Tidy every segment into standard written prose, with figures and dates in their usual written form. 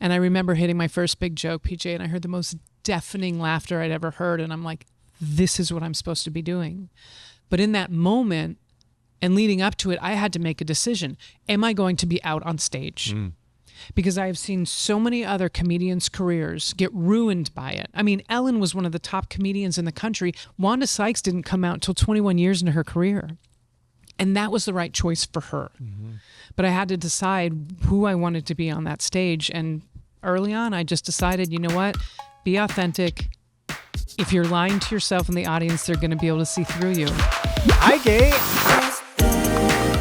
And I remember hitting my first big joke, PJ, and I heard the most deafening laughter I'd ever heard. And I'm like, this is what I'm supposed to be doing. But in that moment and leading up to it, I had to make a decision. Am I going to be out on stage? Because I have seen so many other comedians' careers get ruined by it. I mean, Ellen was one of the top comedians in the country. Wanda Sykes didn't come out until 21 years into her career. And that was the right choice for her. But I had to decide who I wanted to be on that stage. And early on, I just decided, you know what? Be authentic. If you're lying to yourself in the audience, they're going to be able to see through you. Hi, gay.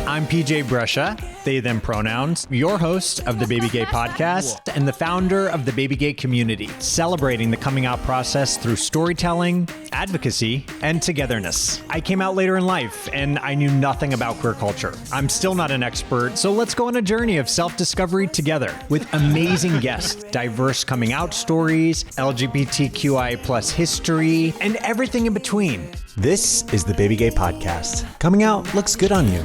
I'm PJ Brescia, they, them pronouns, your host of the BabyGay Podcast and the founder of the BabyGay community, celebrating the coming out process through storytelling, advocacy, and togetherness. I came out later in life and I knew nothing about queer culture. I'm still not an expert, so let's go on a journey of self-discovery together with amazing guests, diverse coming out stories, LGBTQI plus history, and everything in between. This is the BabyGay Podcast. Coming out looks good on you.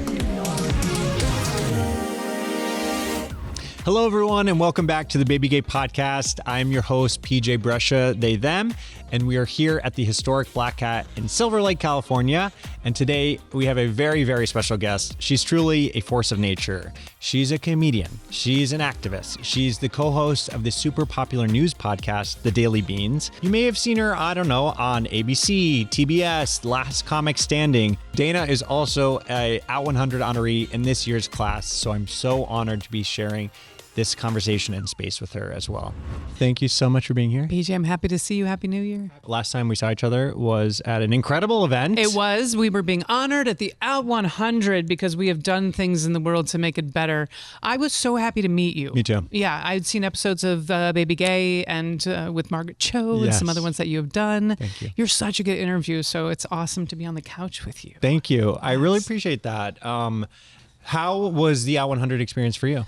Hello, everyone, and welcome back to the BabyGay Podcast. I'm your host, PJ Brescia, they, them, and we are here at the historic Black Cat in Silver Lake, California. And today we have a very, very special guest. She's truly a force of nature. She's a comedian. She's an activist. She's the co-host of the super popular news podcast, The Daily Beans. You may have seen her, I don't know, on ABC, TBS, Last Comic Standing. Dana is also a Out100 Honoree in this year's class, so I'm so honored to be sharing this conversation in space with her as well. Thank you so much for being here. PJ, I'm happy to see you. Happy New Year. Last time we saw each other was at an incredible event. It was. We were being honored at the Out100 because we have done things in the world to make it better. I was so happy to meet you. Me too. Yeah, I'd seen episodes of BabyGay and with Margaret Cho and some other ones that you have done. Thank you. You're such a good interview, so it's awesome to be on the couch with you. Thank you. Yes. I really appreciate that. How was the Out100 experience for you?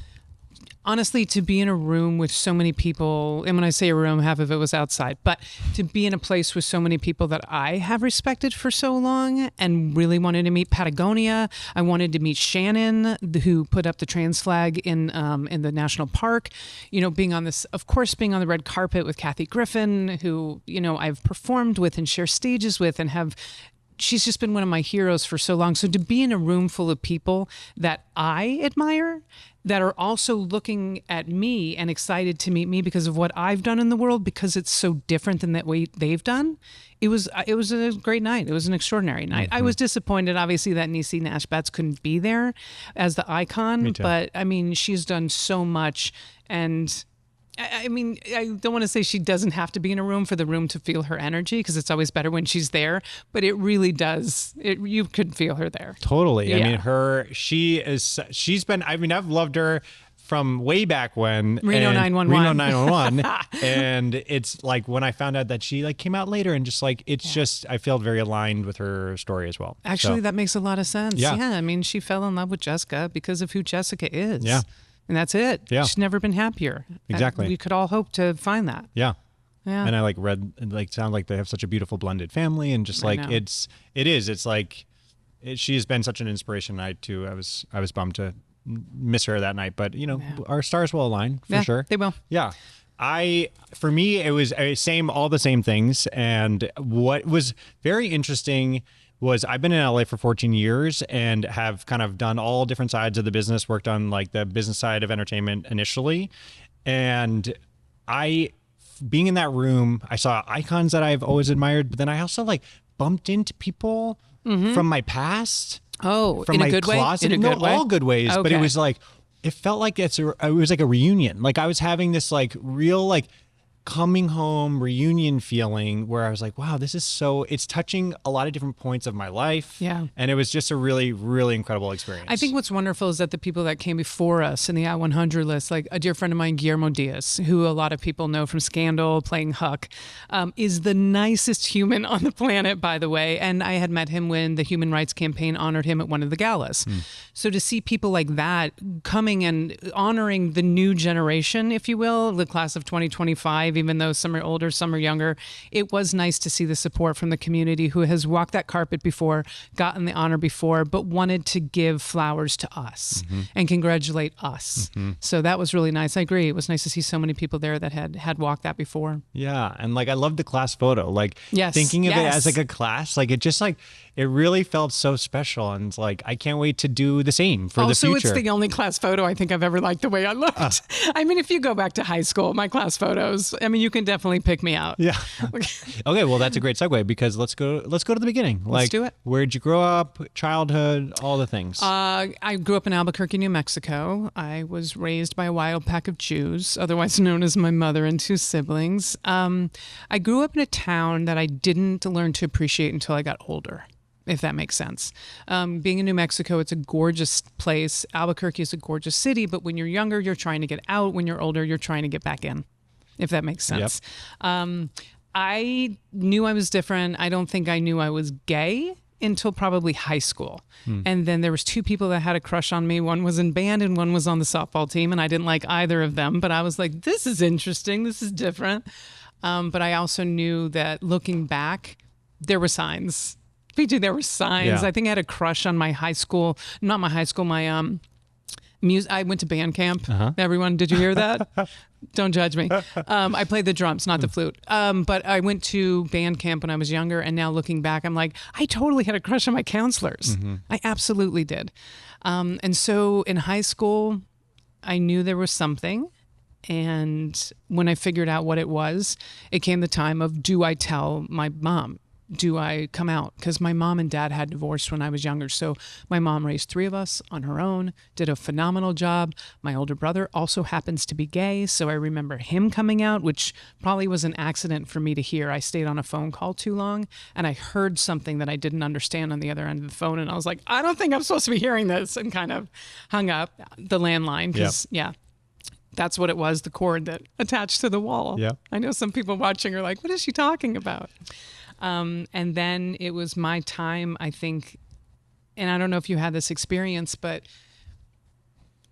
Honestly, to be in a room with so many people, and when I say a room, half of it was outside, but to be in a place with so many people that I have respected for so long and really wanted to meet. Patagonia. I wanted to meet Shannon, who put up the trans flag in the national park. You know, being on the red carpet with Kathy Griffin, who, you know, I've performed with and share stages with and have. She's just been one of my heroes for so long. So to be in a room full of people that I admire, that are also looking at me and excited to meet me because of what I've done in the world, because it's so different than that way they've done. It was a great night. It was an extraordinary night. I was disappointed, obviously, that Niecy Nash-Betts couldn't be there as the icon. Me too. But I mean, she's done so much, and I mean, I don't want to say she doesn't have to be in a room for the room to feel her energy, because it's always better when she's there, but it really does. You could feel her there. Totally. Yeah. I mean, I've loved her from way back when. Reno 911. And it's like when I found out that she like came out later and just like, I felt very aligned with her story as well. Actually, that makes a lot of sense. Yeah. I mean, she fell in love with Jessica because of who Jessica is. Yeah. And that's it. Yeah. She's never been happier. Exactly. We could all hope to find that. Yeah. Yeah. And I like read, like, sound like they have such a beautiful blended family, and just like, it's like, she has been such an inspiration. I was bummed to miss her that night, but you know, our stars will align for sure. They will. Yeah. For me, it was all the same things. And what was very interesting was I've been in LA for 14 years and have kind of done all different sides of the business, worked on like the business side of entertainment initially. And being in that room, I saw icons that I've always admired, but then I also like bumped into people from my past. Oh, from in my a good closet. way? In a good way? All good ways, Okay. but it was like, it felt like it was like a reunion. Like I was having this like real like coming home reunion feeling where I was like, wow, it's touching a lot of different points of my life. Yeah. And it was just a really, really incredible experience. I think what's wonderful is that the people that came before us in the Out100 list, like a dear friend of mine, Guillermo Diaz, who a lot of people know from Scandal, playing Huck, is the nicest human on the planet, by the way. And I had met him when the Human Rights Campaign honored him at one of the galas. So to see people like that coming and honoring the new generation, if you will, the class of 2025, 35, even though some are older, some are younger. It was nice to see the support from the community who has walked that carpet before, gotten the honor before, but wanted to give flowers to us and congratulate us. So that was really nice. I agree. It was nice to see so many people there that had walked that before. Yeah. And like, I love the class photo, like Yes. thinking of it as like a class, like it just like, it really felt so special. And it's like, I can't wait to do the same for the future. Also, it's the only class photo I think I've ever liked the way I looked. I mean, if you go back to high school, my class photos, I mean, you can definitely pick me out. Yeah. Okay. Well, that's a great segue because let's go to the beginning. Let's do it. Where'd you grow up? Childhood? All the things. I grew up in Albuquerque, New Mexico. I was raised by a wild pack of Jews, otherwise known as my mother and 2 siblings. I grew up in a town that I didn't learn to appreciate until I got older, if that makes sense. Being in New Mexico, it's a gorgeous place. Albuquerque is a gorgeous city, but when you're younger, you're trying to get out. When you're older, you're trying to get back in, if that makes sense. Yep. I knew I was different. I don't think I knew I was gay until probably high school. And then there was 2 people that had a crush on me. One was in band and one was on the softball team, and I didn't like either of them, but I was like, this is interesting. This is different. But I also knew that looking back, there were signs. PJ, there were signs. Yeah. I think I had a crush on my high school, not my high school, my music. I went to band camp. Everyone, did you hear that? Don't judge me. I played the drums, not the flute. But I went to band camp when I was younger, and now looking back, I'm like, I totally had a crush on my counselors. I absolutely did. And so in high school, I knew there was something. And when I figured out what it was, it came the time of, do I tell my mom? Do I come out? Because my mom and dad had divorced when I was younger. So my mom raised 3 of us on her own, did a phenomenal job. My older brother also happens to be gay. So I remember him coming out, which probably was an accident for me to hear. I stayed on a phone call too long and I heard something that I didn't understand on the other end of the phone. And I was like, I don't think I'm supposed to be hearing this, and kind of hung up the landline because, that's what it was, the cord that attached to the wall. Yeah. I know some people watching are like, what is she talking about? And then it was my time, I think, and I don't know if you had this experience, but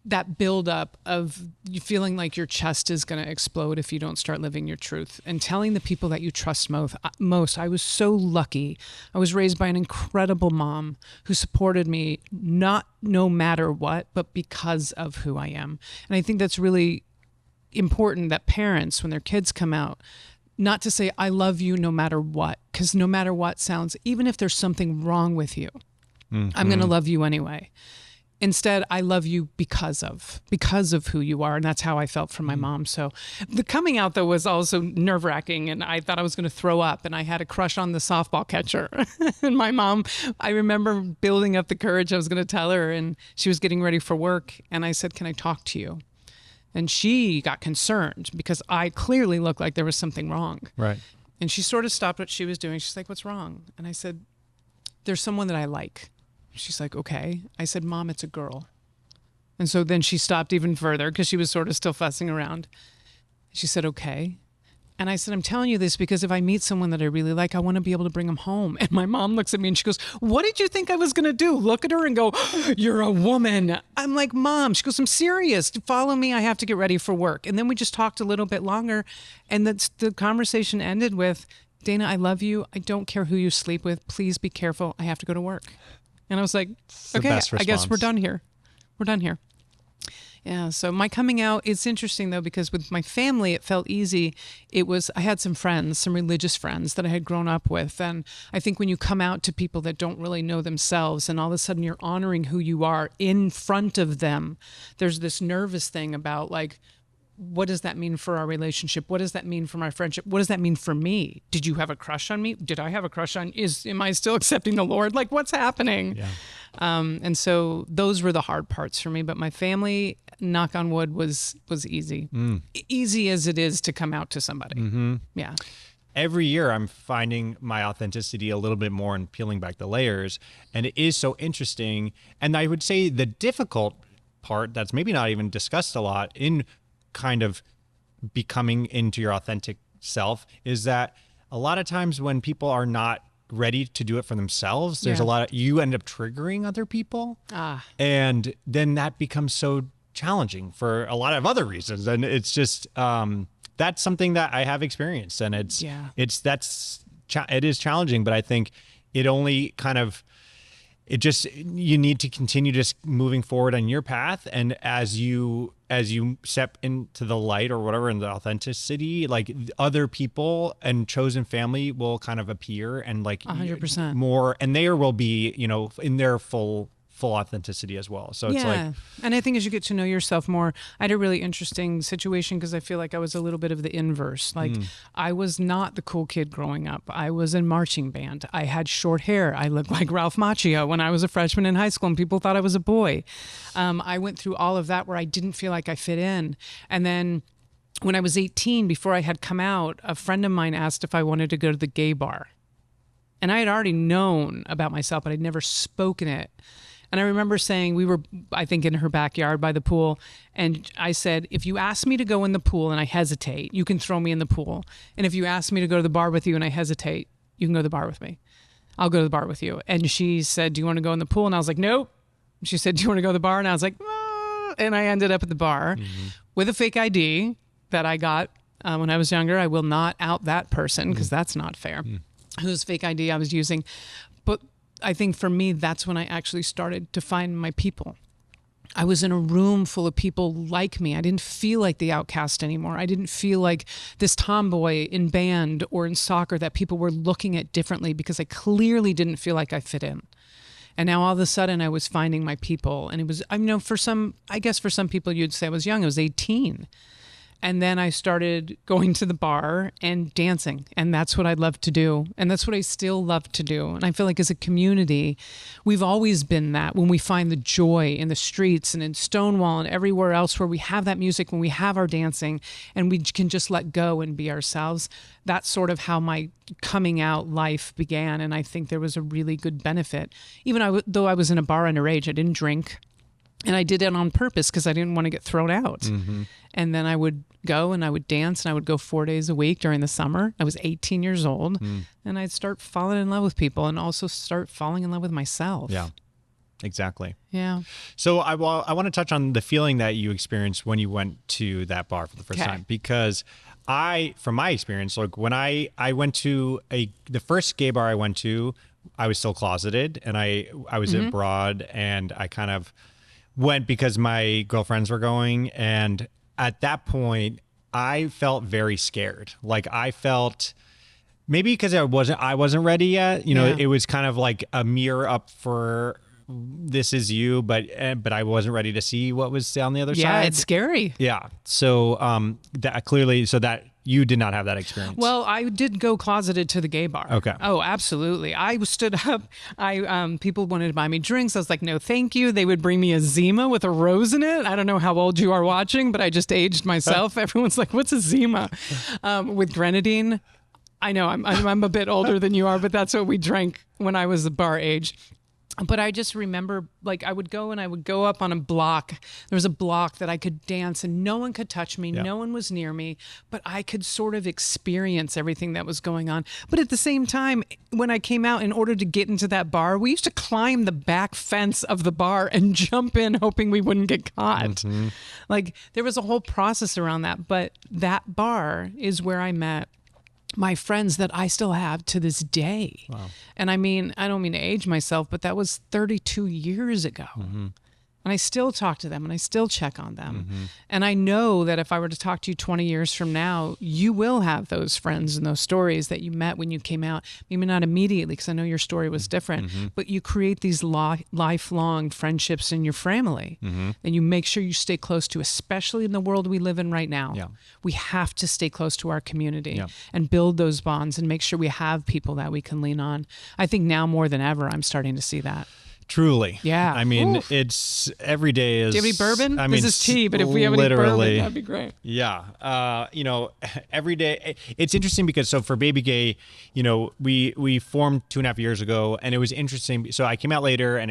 that buildup of you feeling like your chest is going to explode if you don't start living your truth and telling the people that you trust most. I was so lucky. I was raised by an incredible mom who supported me, not no matter what, but because of who I am. And I think that's really important that parents, when their kids come out, not to say, I love you no matter what, because no matter what sounds, even if there's something wrong with you, I'm going to love you anyway. Instead, I love you because of who you are. And that's how I felt from my mom. So the coming out, though, was also nerve-wracking. And I thought I was going to throw up. And I had a crush on the softball catcher. And my mom, I remember building up the courage. I was going to tell her. And she was getting ready for work. And I said, can I talk to you? And she got concerned because I clearly looked like there was something wrong. Right. And she sort of stopped what she was doing. She's like, what's wrong? And I said, there's someone that I like. She's like, okay. I said, Mom, it's a girl. And so then she stopped even further because she was sort of still fussing around. She said, okay. And I said, I'm telling you this because if I meet someone that I really like, I want to be able to bring them home. And my mom looks at me and she goes, what did you think I was going to do? Look at her and go, you're a woman. I'm like, Mom. She goes, I'm serious. Follow me. I have to get ready for work. And then we just talked a little bit longer. And the conversation ended with, Dana, I love you. I don't care who you sleep with. Please be careful. I have to go to work. And I was like, okay, I guess we're done here. We're done here. Yeah. So my coming out, it's interesting though, because with my family, it felt easy. I had some friends, some religious friends that I had grown up with. And I think when you come out to people that don't really know themselves and all of a sudden you're honoring who you are in front of them, there's this nervous thing about like, what does that mean for our relationship? What does that mean for my friendship? What does that mean for me? Did you have a crush on me? Did I have a crush on am I still accepting the Lord? Like, what's happening? Yeah. And so those were the hard parts for me. But my family, knock on wood, was easy. Easy as it is to come out to somebody. Mm-hmm. Yeah. Every year I'm finding my authenticity a little bit more and peeling back the layers. And it is so interesting. And I would say the difficult part that's maybe not even discussed a lot in kind of becoming into your authentic self is that a lot of times when people are not ready to do it for themselves, there's a lot of, you end up triggering other people. And then that becomes so challenging for a lot of other reasons. And it's just, that's something that I have experienced, and it is challenging, but I think it only kind of, you need to continue just moving forward on your path. And as you step into the light or whatever, in the authenticity, like other people and chosen family will kind of appear, and like 100% more, and there will be, in their full authenticity as well. So it's like, and I think as you get to know yourself more, I had a really interesting situation because I feel like I was a little bit of the inverse. Like I was not the cool kid growing up. I was in marching band. I had short hair. I looked like Ralph Macchio when I was a freshman in high school and people thought I was a boy. I went through all of that where I didn't feel like I fit in. And then when I was 18, before I had come out, a friend of mine asked if I wanted to go to the gay bar. And I had already known about myself, but I'd never spoken it. And I remember saying, we were, I think, in her backyard by the pool. And I said, if you ask me to go in the pool and I hesitate, you can throw me in the pool. And if you ask me to go to the bar with you and I hesitate, you can go to the bar with me. I'll go to the bar with you. And she said, do you want to go in the pool? And I was like, nope. She said, do you want to go to the bar? And I was like, ah. And I ended up at the bar with a fake ID that I got when I was younger. I will not out that person because that's not fair. Whose fake ID I was using. But I think for me, that's when I actually started to find my people. I was in a room full of people like me. I didn't feel like the outcast anymore. I didn't feel like this tomboy in band or in soccer that people were looking at differently because I clearly didn't feel like I fit in. And now all of a sudden I was finding my people. And it was, I guess for some people you'd say I was young. I was 18. And then I started going to the bar and dancing. And that's what I love to do. And that's what I still love to do. And I feel like as a community, we've always been that when we find the joy in the streets and in Stonewall and everywhere else where we have that music, when we have our dancing and we can just let go and be ourselves. That's sort of how my coming out life began. And I think there was a really good benefit. Even though I was in a bar underage, I didn't drink. And I did it on purpose because I didn't want to get thrown out. And then I would go and I would dance and I would go 4 days a week during the summer. I was 18 years old and I'd start falling in love with people and also start falling in love with myself. Yeah, exactly. Yeah. So I want to touch on the feeling that you experienced when you went to that bar for the first time, because from my experience, like when I went to the first gay bar I went to, I was still closeted and I was abroad and I kind of went because my girlfriends were going. And at that point, I felt very scared. Like I felt maybe because I wasn't ready yet. It was kind of like a mirror up for this is you, but I wasn't ready to see what was on the other side. Yeah, it's scary. Yeah. So that clearly, so that you did not have that experience. Well, I did go closeted to the gay bar. Okay. Oh, absolutely. I stood up. People wanted to buy me drinks. I was like, no, thank you. They would bring me a Zima with a rose in it. I don't know how old you are watching, but I just aged myself. Everyone's like, what's a Zima? With grenadine. I know I'm a bit older than you are, but that's what we drank when I was the bar age. But I just remember, like, I would go up on a block. There was a block that I could dance and no one could touch me. Yeah. No one was near me, but I could sort of experience everything that was going on. But at the same time, when I came out, in order to get into that bar, we used to climb the back fence of the bar and jump in hoping we wouldn't get caught. Like, there was a whole process around that. But that bar is where I met my friends that I still have to this day. Wow. And I mean, I don't mean to age myself, but that was 32 years ago. And I still talk to them and I still check on them. And I know that if I were to talk to you 20 years from now, you will have those friends and those stories that you met when you came out. Maybe not immediately, because I know your story was different, but you create these lifelong friendships in your family. And you make sure you stay close to, especially in the world we live in right now. Yeah. We have to stay close to our community and build those bonds and make sure we have people that we can lean on. I think now more than ever, I'm starting to see that. Truly. Yeah. I mean, it's every day is. Do you have any bourbon? I mean, this is tea, but if we have any bourbon, that'd be great. Yeah. Every day. It's interesting because for BabyGay, we formed 2.5 years ago, and it was interesting. So I came out later, and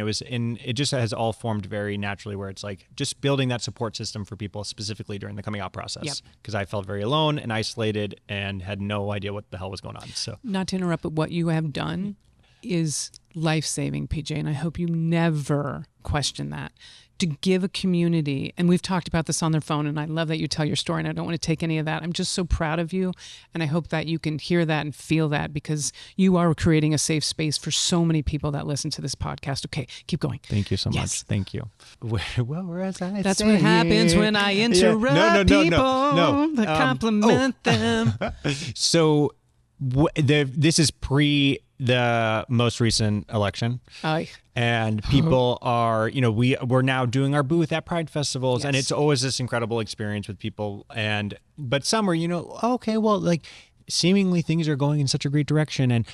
it just has all formed very naturally, where it's like just building that support system for people specifically during the coming out process. Because I felt very alone and isolated and had no idea what the hell was going on. So not to interrupt, but what you have done is life-saving, PJ, and I hope you never question that. To give a community, and we've talked about this on their phone, and I love that you tell your story, and I don't want to take any of that. I'm just so proud of you, and I hope that you can hear that and feel that, because you are creating a safe space for so many people that listen to this podcast. Okay, keep going. Thank you so much. Thank you. Well, that's what happens when I interrupt people to compliment them. So this is pre the most recent election. And people are, we're now doing our booth at Pride festivals, and it's always this incredible experience with people. But some are, okay, well, like seemingly things are going in such a great direction, and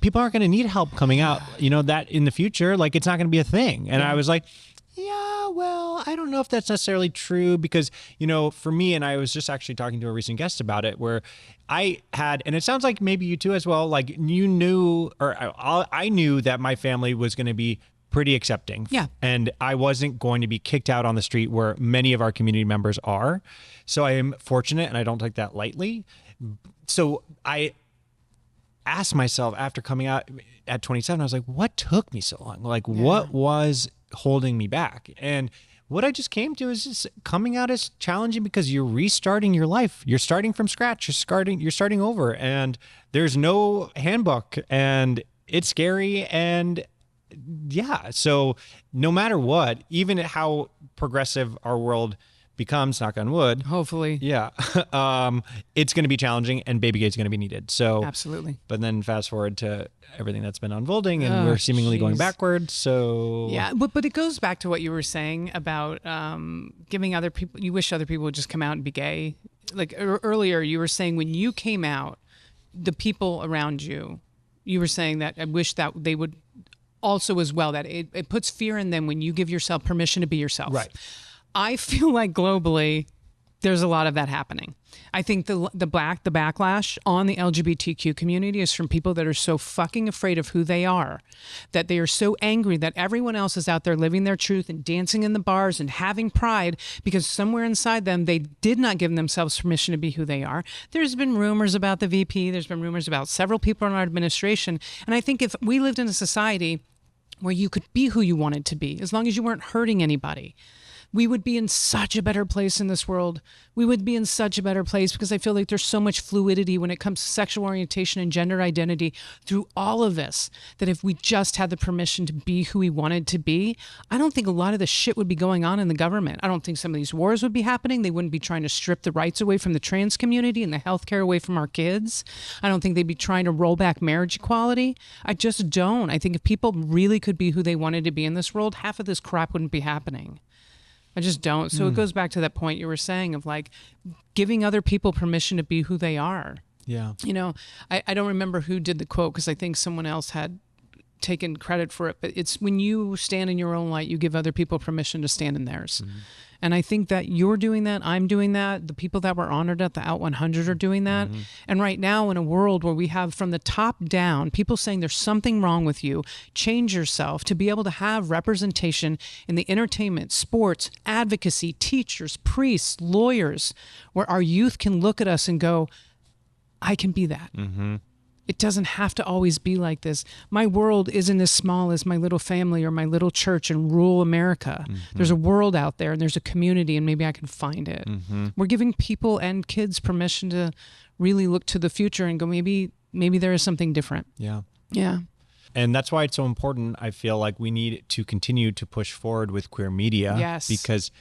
people aren't going to need help coming out, that in the future, like it's not going to be a thing. And I was like, yeah, well, I don't know if that's necessarily true, because, for me, and I was just actually talking to a recent guest about it, where I had, and it sounds like maybe you too as well, like you knew, or I knew that my family was going to be pretty accepting. Yeah. And I wasn't going to be kicked out on the street where many of our community members are. So I am fortunate, and I don't take that lightly. So I asked myself after coming out at 27, I was like, what took me so long? Like, what was holding me back? And what I just came to is just coming out is challenging, because you're restarting your life. You're starting from scratch. You're starting over, and there's no handbook, and it's scary. And so no matter what, even how progressive our world becomes, knock on wood, hopefully, it's going to be challenging, and BabyGay is going to be needed. So absolutely. But then fast forward to everything that's been unfolding, and we're seemingly going backwards. So but it goes back to what you were saying about giving other people. You wish other people would just come out and be gay. Like earlier, you were saying when you came out, the people around you, you were saying that I wish that they would also as well. That it puts fear in them when you give yourself permission to be yourself. Right. I feel like globally, there's a lot of that happening. I think the backlash on the LGBTQ community is from people that are so fucking afraid of who they are, that they are so angry that everyone else is out there living their truth and dancing in the bars and having pride, because somewhere inside them, they did not give themselves permission to be who they are. There's been rumors about the VP. There's been rumors about several people in our administration. And I think if we lived in a society where you could be who you wanted to be, as long as you weren't hurting anybody, we would be in such a better place in this world. We would be in such a better place, because I feel like there's so much fluidity when it comes to sexual orientation and gender identity through all of this, that if we just had the permission to be who we wanted to be, I don't think a lot of the shit would be going on in the government. I don't think some of these wars would be happening. They wouldn't be trying to strip the rights away from the trans community and the healthcare away from our kids. I don't think they'd be trying to roll back marriage equality. I just don't. I think if people really could be who they wanted to be in this world, half of this crap wouldn't be happening. I just don't. So it goes back to that point you were saying of like giving other people permission to be who they are. Yeah. I don't remember who did the quote, because I think someone else had taken credit for it, but it's when you stand in your own light, you give other people permission to stand in theirs. Mm-hmm. And I think that you're doing that. I'm doing that. The people that were honored at the Out100 are doing that. Mm-hmm. And right now, in a world where we have from the top down, people saying there's something wrong with you, change yourself, to be able to have representation in the entertainment, sports, advocacy, teachers, priests, lawyers, where our youth can look at us and go, I can be that. Mm-hmm. It doesn't have to always be like this. My world isn't as small as my little family or my little church in rural America. Mm-hmm. There's a world out there, and there's a community, and maybe I can find it. Mm-hmm. We're giving people and kids permission to really look to the future and go, maybe there is something different. Yeah. Yeah. And that's why it's so important. I feel like we need to continue to push forward with queer media. Yes. Because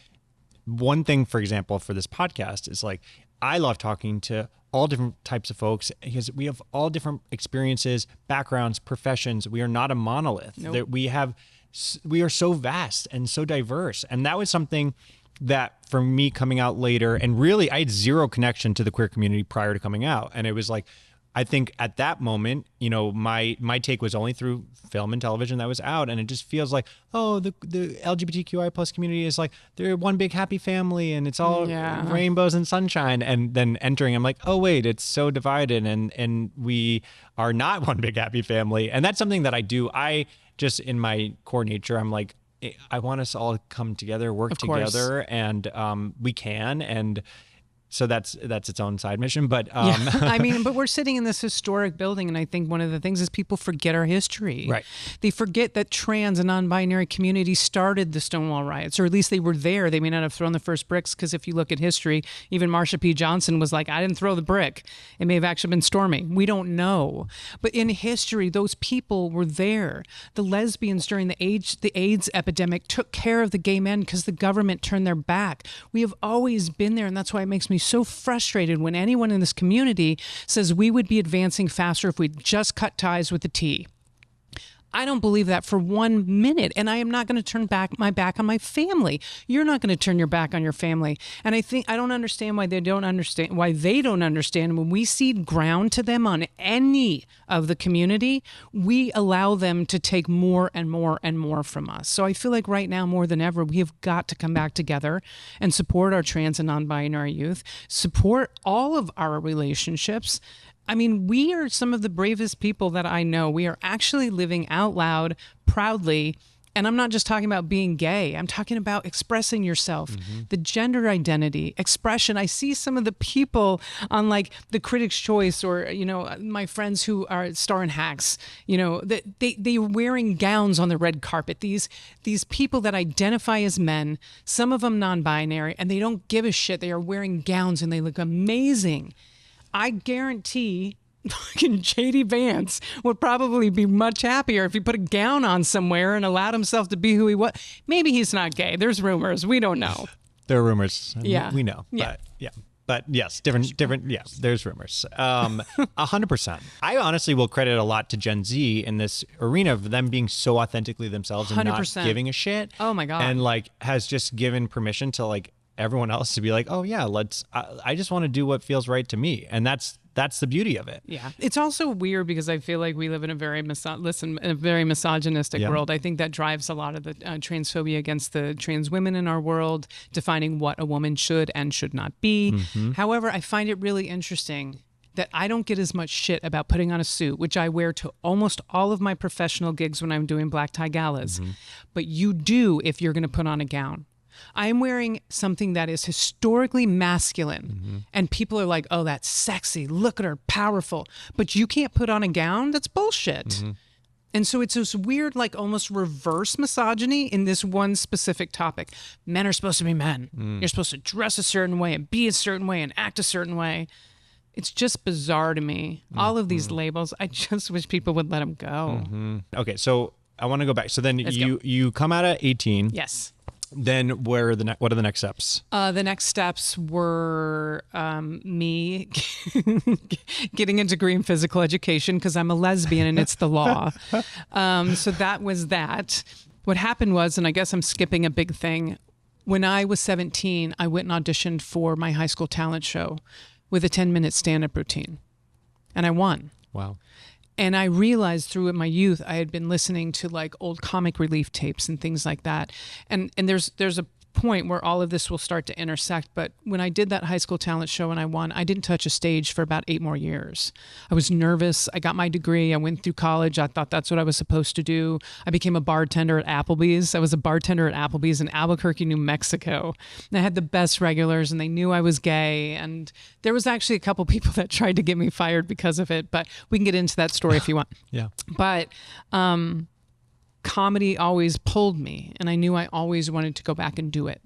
one thing, for example, for this podcast is like, I love talking to all different types of folks, because we have all different experiences, backgrounds, professions. We are not a monolith. Nope. We are so vast and so diverse. And that was something that for me coming out later, and really I had zero connection to the queer community prior to coming out. And it was like, I think at that moment, my take was only through film and television that was out. And it just feels like, oh, the LGBTQI plus community is like, they're one big happy family and it's all rainbows and sunshine. And then entering, I'm like, oh, wait, it's so divided and we are not one big happy family. And that's something that I do. I just, in my core nature, I'm like, I want us all to come together, work together, and we can. And So that's its own side mission. But I mean, but we're sitting in this historic building, and I think one of the things is people forget our history. Right. They forget that trans and non-binary communities started the Stonewall riots, or at least they were there. They may not have thrown the first bricks, because if you look at history, even Marsha P. Johnson was like, I didn't throw the brick. It may have actually been Stormy. We don't know. But in history, those people were there. The lesbians during the AIDS epidemic took care of the gay men because the government turned their back. We have always been there, and that's why it makes me so frustrated when anyone in this community says we would be advancing faster if we just cut ties with the T. I don't believe that for 1 minute, and I am not going to turn my back on my family. You're not going to turn your back on your family. And I don't understand why they don't understand when we cede ground to them on any of the community, we allow them to take more and more and more from us. So I feel like right now more than ever, we have got to come back together and support our trans and non-binary youth, support all of our relationships. I mean, we are some of the bravest people that I know. We are actually living out loud, proudly. And I'm not just talking about being gay. I'm talking about expressing yourself, the gender identity, expression. I see some of the people on like the Critics' Choice, or, my friends who are star in Hacks, they are wearing gowns on the red carpet. These people that identify as men, some of them non-binary, and they don't give a shit. They are wearing gowns and they look amazing. I guarantee fucking J.D. Vance would probably be much happier if he put a gown on somewhere and allowed himself to be who he was. Maybe he's not gay. There's rumors. We don't know. There are rumors. Yeah. We know. Yeah. But yeah. But yes, different. Yeah, there's rumors. 100%. I honestly will credit a lot to Gen Z in this arena of them being so authentically themselves and 100%. not giving a shit. Oh my God. And like has just given permission to like everyone else to be like, oh yeah, I just want to do what feels right to me. And that's the beauty of it. Yeah. It's also weird because I feel like we live in a very misogynistic world. I think that drives a lot of the transphobia against the trans women in our world, defining what a woman should and should not be. However, I find it really interesting that I don't get as much shit about putting on a suit, which I wear to almost all of my professional gigs when I'm doing black tie galas. But you do if you're going to put on a gown. I'm wearing something that is historically masculine, and people are like, oh, that's sexy. Look at her, powerful. But you can't put on a gown? That's bullshit. And so it's this weird, like almost reverse misogyny in this one specific topic. Men are supposed to be men. You're supposed to dress a certain way and be a certain way and act a certain way. It's just bizarre to me. All of these labels, I just wish people would let them go. Okay, so I want to go back. So then you come out at 18. Yes. Then what are the next steps? The next steps were me getting a degree in physical education because I'm a lesbian and it's the law. So that was that. What happened was, and I guess I'm skipping a big thing, when I was 17, I went and auditioned for my high school talent show with a 10-minute stand-up routine. And I won. Wow. And I realized through my youth, I had been listening to like old comic relief tapes and things like that. And there's a point where all of this will start to intersect. But when I did that high school talent show and I won, I didn't touch a stage for about 8 more years. I was nervous. I got my degree. I went through college. I thought that's what I was supposed to do. I became a bartender at Applebee's. I was a bartender at Applebee's in Albuquerque, New Mexico. And I had the best regulars and they knew I was gay. And there was actually a couple people that tried to get me fired because of it. But we can get into that story if you want. Yeah. But comedy always pulled me, and I knew I always wanted to go back and do it.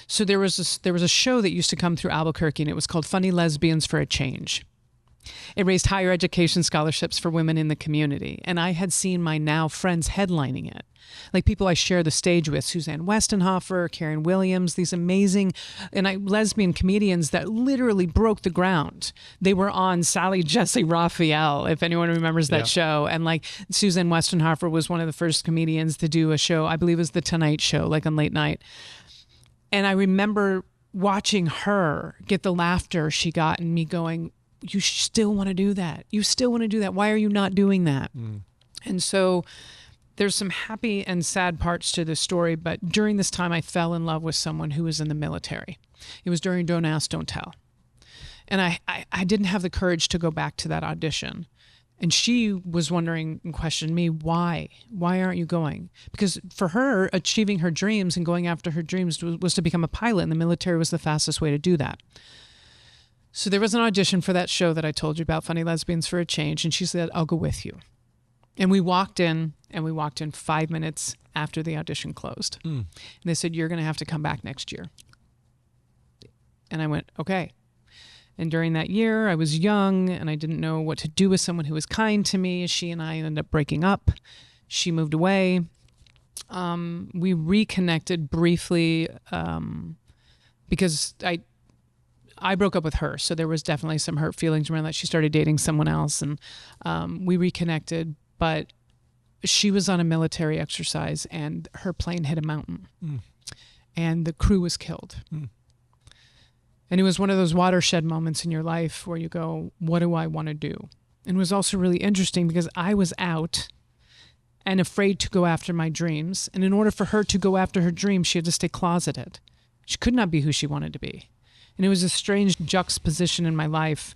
So there was a show that used to come through Albuquerque, and it was called Funny Lesbians for a Change. It raised higher education scholarships for women in the community, and I had seen my now friends headlining it. Like people I share the stage with, Suzanne Westenhofer, Karen Williams, these amazing lesbian comedians that literally broke the ground. They were on Sally Jesse Raphael, if anyone remembers that show. And like Suzanne Westenhofer was one of the first comedians to do a show, I believe it was The Tonight Show, like on late night. And I remember watching her get the laughter she got and me going, you still want to do that? You still want to do that? Why are you not doing that? And so there's some happy and sad parts to this story, but during this time, I fell in love with someone who was in the military. It was during Don't Ask, Don't Tell. And I didn't have the courage to go back to that audition. And she was wondering and questioned me, why? Why aren't you going? Because for her, achieving her dreams and going after her dreams was to become a pilot, and the military was the fastest way to do that. So there was an audition for that show that I told you about, Funny Lesbians for a Change. And she said, I'll go with you. And we walked in 5 minutes after the audition closed. And they said, you're going to have to come back next year. And I went, okay. And during that year, I was young and I didn't know what to do with someone who was kind to me. She and I ended up breaking up. She moved away. We reconnected briefly because I broke up with her. So there was definitely some hurt feelings around that. She started dating someone else and we reconnected. But she was on a military exercise and her plane hit a mountain and the crew was killed. And it was one of those watershed moments in your life where you go, what do I want to do? And it was also really interesting because I was out and afraid to go after my dreams. And in order for her to go after her dreams, she had to stay closeted. She could not be who she wanted to be. And it was a strange juxtaposition in my life.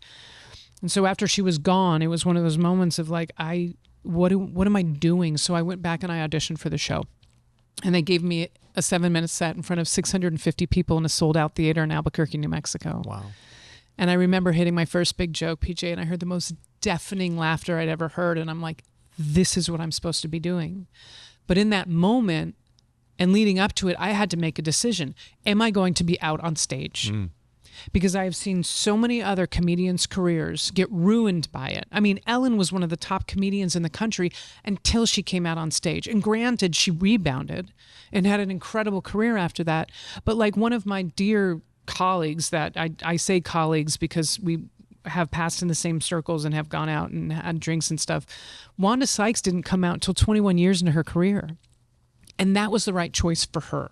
And so after she was gone, it was one of those moments of like, what am I doing? So I went back and I auditioned for the show. And they gave me a 7-minute set in front of 650 people in a sold-out theater in Albuquerque, New Mexico. Wow. And I remember hitting my first big joke, PJ, and I heard the most deafening laughter I'd ever heard. And I'm like, this is what I'm supposed to be doing. But in that moment and leading up to it, I had to make a decision. Am I going to be out on stage? Because I have seen so many other comedians' careers get ruined by it. I mean, Ellen was one of the top comedians in the country until she came out on stage. And granted, she rebounded and had an incredible career after that. But like one of my dear colleagues that I say colleagues because we have passed in the same circles and have gone out and had drinks and stuff. Wanda Sykes didn't come out until 21 years into her career. And that was the right choice for her.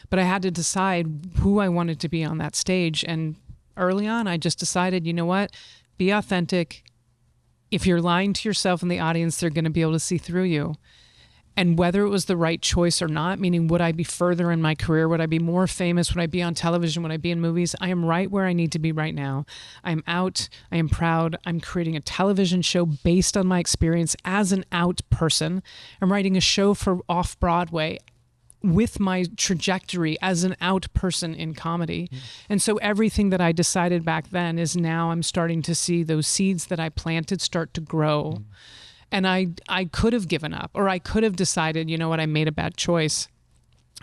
But I had to decide who I wanted to be on that stage. And early on, I just decided, you know what? Be authentic. If you're lying to yourself in the audience, they're going to be able to see through you. And whether it was the right choice or not, meaning would I be further in my career? Would I be more famous? Would I be on television? Would I be in movies? I am right where I need to be right now. I'm out. I am proud. I'm creating a television show based on my experience as an out person. I'm writing a show for Off-Broadway with my trajectory as an out person in comedy. And so everything that I decided back then is now I'm starting to see those seeds that I planted start to grow. And I could have given up, or I could have decided, you know what, I made a bad choice.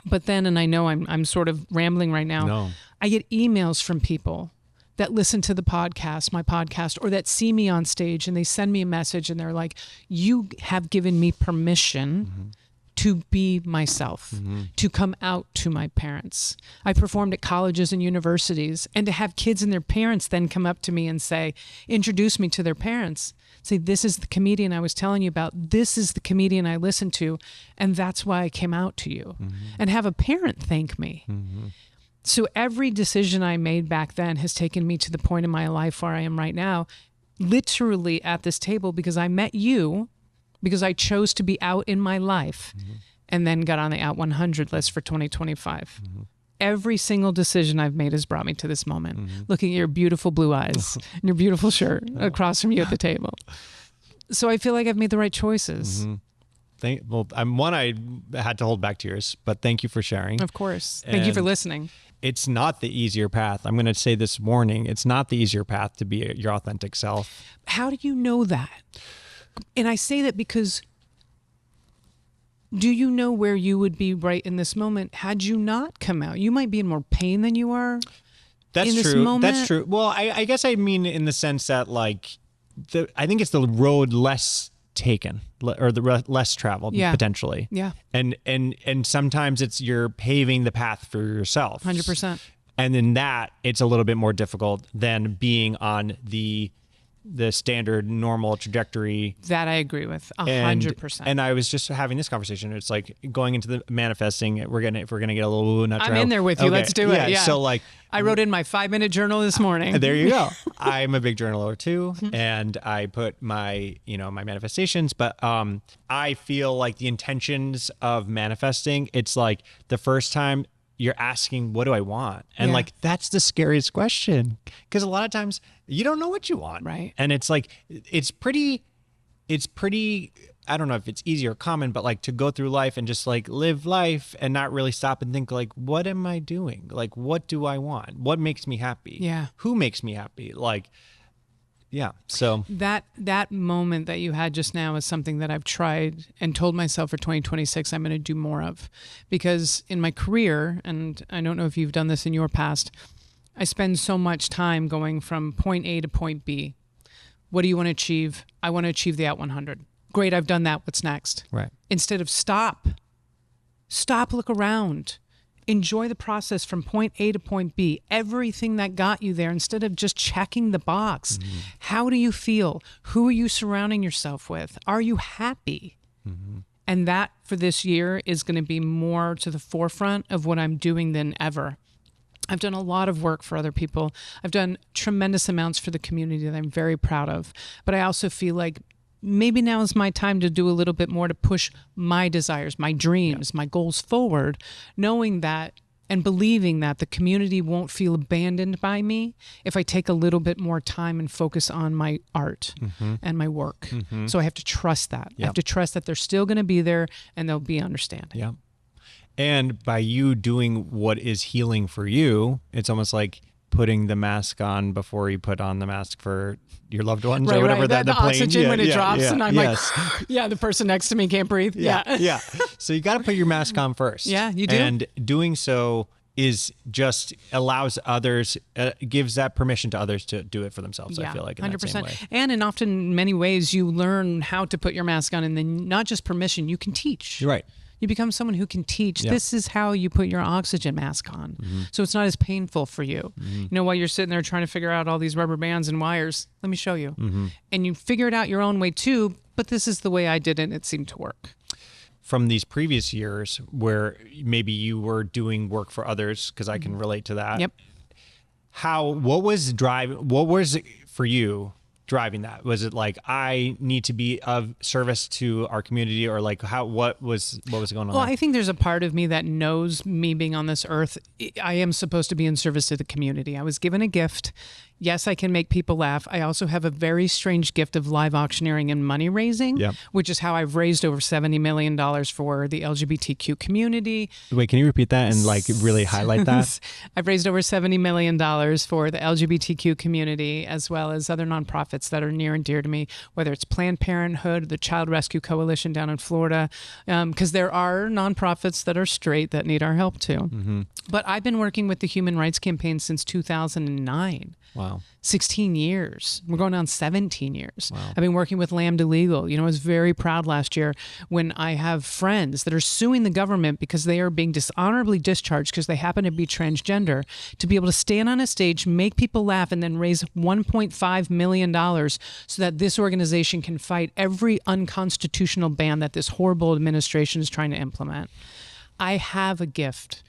But then, and I know I'm sort of rambling right now, No. I get emails from people that listen to the podcast, my podcast, or that see me on stage and they send me a message and they're like, you have given me permission to be myself, to come out to my parents. I performed at colleges and universities, and to have kids and their parents then come up to me and say, introduce me to their parents. Say, this is the comedian I was telling you about. This is the comedian I listened to, and that's why I came out to you. And have a parent thank me. So every decision I made back then has taken me to the point in my life where I am right now, literally at this table, because I met you, because I chose to be out in my life, and then got on the Out100 list for 2025. Every single decision I've made has brought me to this moment. Looking at your beautiful blue eyes and your beautiful shirt across from you at the table. So I feel like I've made the right choices. I'm one, I had to hold back tears, but thank you for sharing. Of course. Thank you for listening. It's not the easier path. I'm going to say this morning, it's not the easier path to be your authentic self. How do you know that? And I say that because do you know where you would be right in this moment had you not come out? You might be in more pain than you are. That's in true. This moment. That's true. Well, I guess I mean in the sense that like, I think it's the road less taken or the less traveled potentially. Yeah. And sometimes it's you're paving the path for yourself. 100%. And in that, it's a little bit more difficult than being on the standard normal trajectory. That I agree with 100%. And I was just having this conversation. It's like going into the manifesting. If we're gonna get a little nut. I'm in there with you. Okay. Let's do it. Yeah. So like, I wrote in my 5-minute journal this morning. There you go. I'm a big journaler too, and I put my my manifestations. But I feel like the intentions of manifesting. It's like the first time you're asking, what do I want? And like, that's the scariest question. Because a lot of times you don't know what you want. Right. And it's like, it's pretty I don't know if it's easy or common, but like to go through life and just like live life and not really stop and think like, what am I doing? Like, what do I want? What makes me happy? Yeah. Who makes me happy? Like, yeah. So that moment that you had just now is something that I've tried and told myself for 2026 I'm going to do more of, because in my career, and I don't know if you've done this in your past, I spend so much time going from point A to point B. What do you want to achieve? I want to achieve the Out100. Great, I've done that. What's next? Right. Instead of stop, look around. Enjoy the process from point A to point B. Everything that got you there, instead of just checking the box. Mm-hmm. How do you feel? Who are you surrounding yourself with? Are you happy? Mm-hmm. And that for this year is going to be more to the forefront of what I'm doing than ever. I've done a lot of work for other people. I've done tremendous amounts for the community that I'm very proud of. But I also feel like maybe now is my time to do a little bit more to push my desires, my dreams, my goals forward, knowing that and believing that the community won't feel abandoned by me if I take a little bit more time and focus on my art and my work. Mm-hmm. So I have to trust that. I have to trust that they're still going to be there and they'll be understanding. Yeah. And by you doing what is healing for you, it's almost like putting the mask on before you put on the mask for your loved ones or whatever. Right. The plane. Oxygen when it drops and I'm like, the person next to me can't breathe. Yeah. So you got to put your mask on first. Yeah, you do. And doing so is just allows others, gives that permission to others to do it for themselves. I feel like in 100%. That same way. And in often many ways, you learn how to put your mask on, and then not just permission, you can teach. You're right. You become someone who can teach. Yep. This is how you put your oxygen mask on. Mm-hmm. So it's not as painful for you. Mm-hmm. You know, while you're sitting there trying to figure out all these rubber bands and wires, let me show you. Mm-hmm. And you figure it out your own way too, but this is the way I did it and it seemed to work. From these previous years where maybe you were doing work for others, because I can relate to that. Yep. What was it for you driving that? Was it like, I need to be of service to our community, or like what was going on? Well, I think there's a part of me that knows me being on this earth, I am supposed to be in service to the community. I was given a gift. Yes, I can make people laugh. I also have a very strange gift of live auctioneering and money raising, which is how I've raised over $70 million for the LGBTQ community. Wait, can you repeat that and like really highlight that? I've raised over $70 million for the LGBTQ community, as well as other nonprofits that are near and dear to me, whether it's Planned Parenthood, the Child Rescue Coalition down in Florida, because there are nonprofits that are straight that need our help too. Mm-hmm. But I've been working with the Human Rights Campaign since 2009. Wow. 16 years. We're going on 17 years. Wow. I've been working with Lambda Legal. You know, I was very proud last year when I have friends that are suing the government because they are being dishonorably discharged because they happen to be transgender, to be able to stand on a stage, make people laugh, and then raise $1.5 million so that this organization can fight every unconstitutional ban that this horrible administration is trying to implement. I have a gift.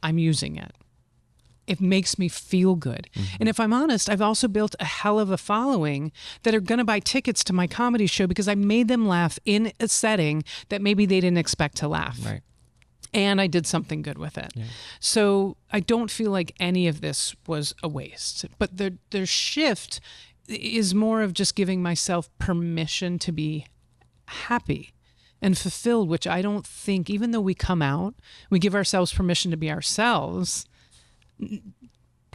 I'm using it. It makes me feel good. Mm-hmm. And if I'm honest, I've also built a hell of a following that are going to buy tickets to my comedy show because I made them laugh in a setting that maybe they didn't expect to laugh. Right. And I did something good with it. Yeah. So I don't feel like any of this was a waste. But the shift is more of just giving myself permission to be happy and fulfilled, which I don't think, even though we come out, we give ourselves permission to be ourselves.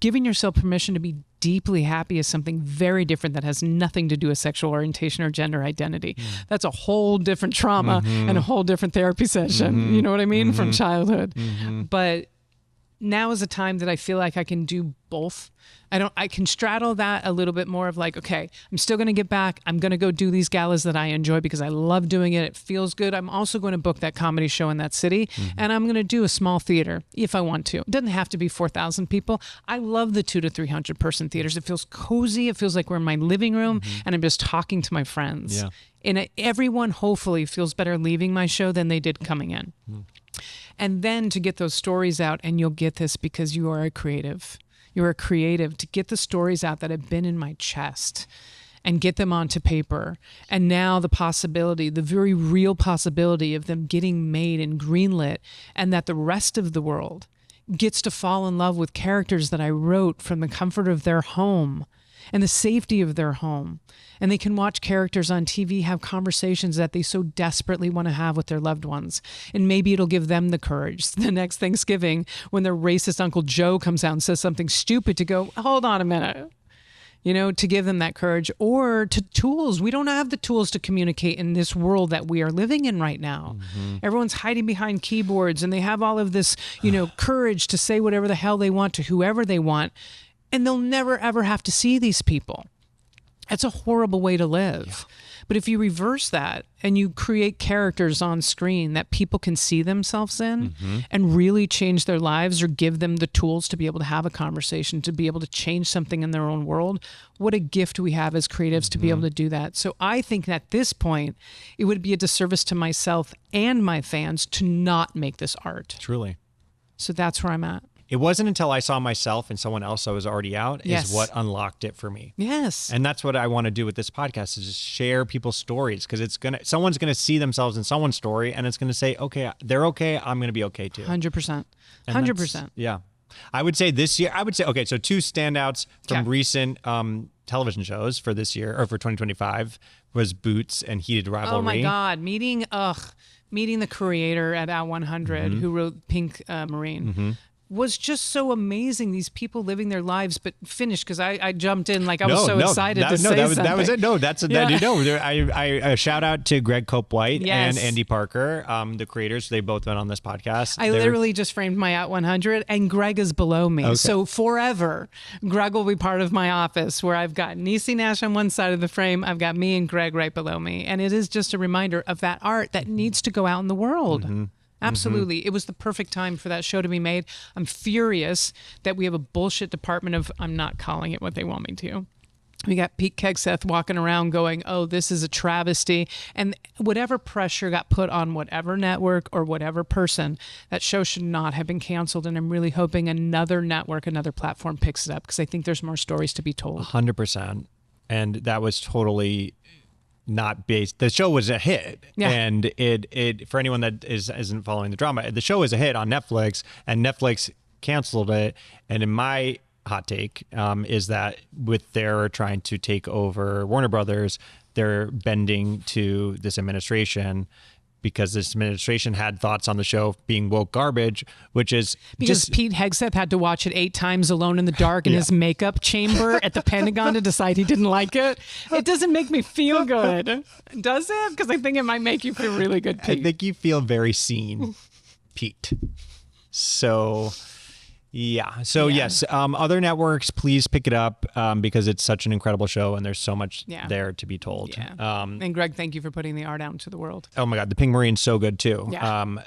Giving yourself permission to be deeply happy is something very different that has nothing to do with sexual orientation or gender identity. That's a whole different trauma and a whole different therapy session. You know what I mean? From childhood. But now is a time that I feel like I can do both. I can straddle that a little bit more of like, okay, I'm still going to get back. I'm going to go do these galas that I enjoy because I love doing it. It feels good. I'm also going to book that comedy show in that city. And I'm going to do a small theater if I want to. It doesn't have to be 4,000 people. I love the 200 to 300 person theaters. It feels cozy. It feels like we're in my living room and I'm just talking to my friends. Yeah. And everyone hopefully feels better leaving my show than they did coming in. And then to get those stories out, and you'll get this because you are a creative. You're a creative, to get the stories out that have been in my chest and get them onto paper. And now the possibility, the very real possibility of them getting made and greenlit, and that the rest of the world gets to fall in love with characters that I wrote from the comfort of their home and the safety of their home. And they can watch characters on TV have conversations that they so desperately want to have with their loved ones. And maybe it'll give them the courage the next Thanksgiving when their racist Uncle Joe comes out and says something stupid to go, hold on a minute. To give them that courage, or to tools. We don't have the tools to communicate in this world that we are living in right now. Everyone's hiding behind keyboards and they have all of this, courage to say whatever the hell they want to whoever they want. And they'll never, ever have to see these people. That's a horrible way to live. Yeah. But if you reverse that and you create characters on screen that people can see themselves in and really change their lives, or give them the tools to be able to have a conversation, to be able to change something in their own world, what a gift we have as creatives to be able to do that. So I think at this point, it would be a disservice to myself and my fans to not make this art. Truly. So that's where I'm at. It wasn't until I saw myself and someone else that was already out is what unlocked it for me. Yes. And that's what I want to do with this podcast, is just share people's stories, because someone's going to see themselves in someone's story and it's going to say, okay, they're okay, I'm going to be okay too. 100%. 100%. Yeah. I would say this year, okay, so two standouts from recent television shows for this year, or for 2025, was Boots and Heated Rivalry. Oh my God. Meeting the creator at Out100 who wrote Pink Marine. Was just so amazing. These people living their lives, but finished, because I jumped in like I was so excited to say something. That was it. No, that's I shout out to Greg Cope White and Andy Parker, the creators. They both went on this podcast. I literally just framed my Out100, and Greg is below me. Okay. So forever, Greg will be part of my office, where I've got Niecy Nash on one side of the frame. I've got me and Greg right below me. And it is just a reminder of that art that needs to go out in the world. Absolutely. It was the perfect time for that show to be made. I'm furious that we have a bullshit department of, I'm not calling it what they want me to. We got Pete Kegseth walking around going, oh, this is a travesty. And whatever pressure got put on whatever network or whatever person, that show should not have been canceled. And I'm really hoping another network, another platform picks it up, because I think there's more stories to be told. 100%. And that was totally not based. The show was a hit, and it for anyone that isn't following the drama, the show is a hit on Netflix, and Netflix canceled it. And in my hot take is that with their trying to take over Warner Brothers, they're bending to this administration, because this administration had thoughts on the show being woke garbage, which is because Pete Hegseth had to watch it 8 times alone in the dark in his makeup chamber at the Pentagon to decide he didn't like it. It doesn't make me feel good, does it? Because I think it might make you feel really good, Pete. I think you feel very seen, Pete. So... yes, other networks, please pick it up, because it's such an incredible show and there's so much there to be told. And Greg, thank you for putting the art out into the world. Oh my God, the Pink Marine's so good too.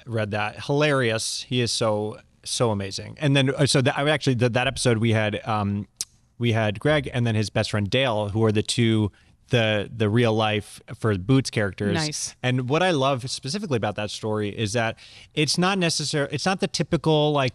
Read that, hilarious. He is so amazing. And then that episode we had Greg and then his best friend Dale, who are the two the real life for Boots characters. Nice. And what I love specifically about that story is that it's not the typical like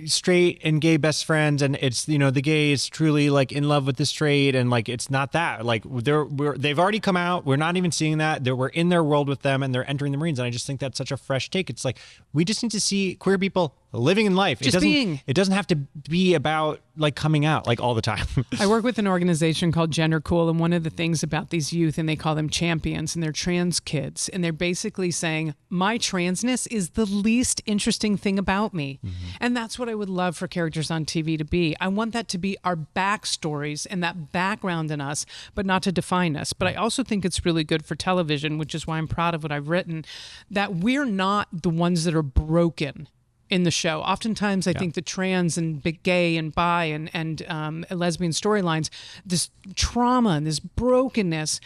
straight and gay best friends, and it's, the gay is truly like in love with the straight, and like it's not that. Like they've already come out, we're not even seeing that, we're in their world with them and they're entering the Marines, and I just think that's such a fresh take. It's like we just need to see queer people living in life. Just being. It doesn't have to be about like coming out like all the time. I work with an organization called Gender Cool, and one of the things about these youth, and they call them champions, and they're trans kids, and they're basically saying my transness is the least interesting thing about me. Mm-hmm. And that's what I would love for characters on TV to be. I want that to be our backstories and that background in us, but not to define us. But I also think it's really good for television, which is why I'm proud of what I've written, that we're not the ones that are broken in the show. Oftentimes, I think the trans and gay and bi and lesbian storylines, this trauma and this brokenness,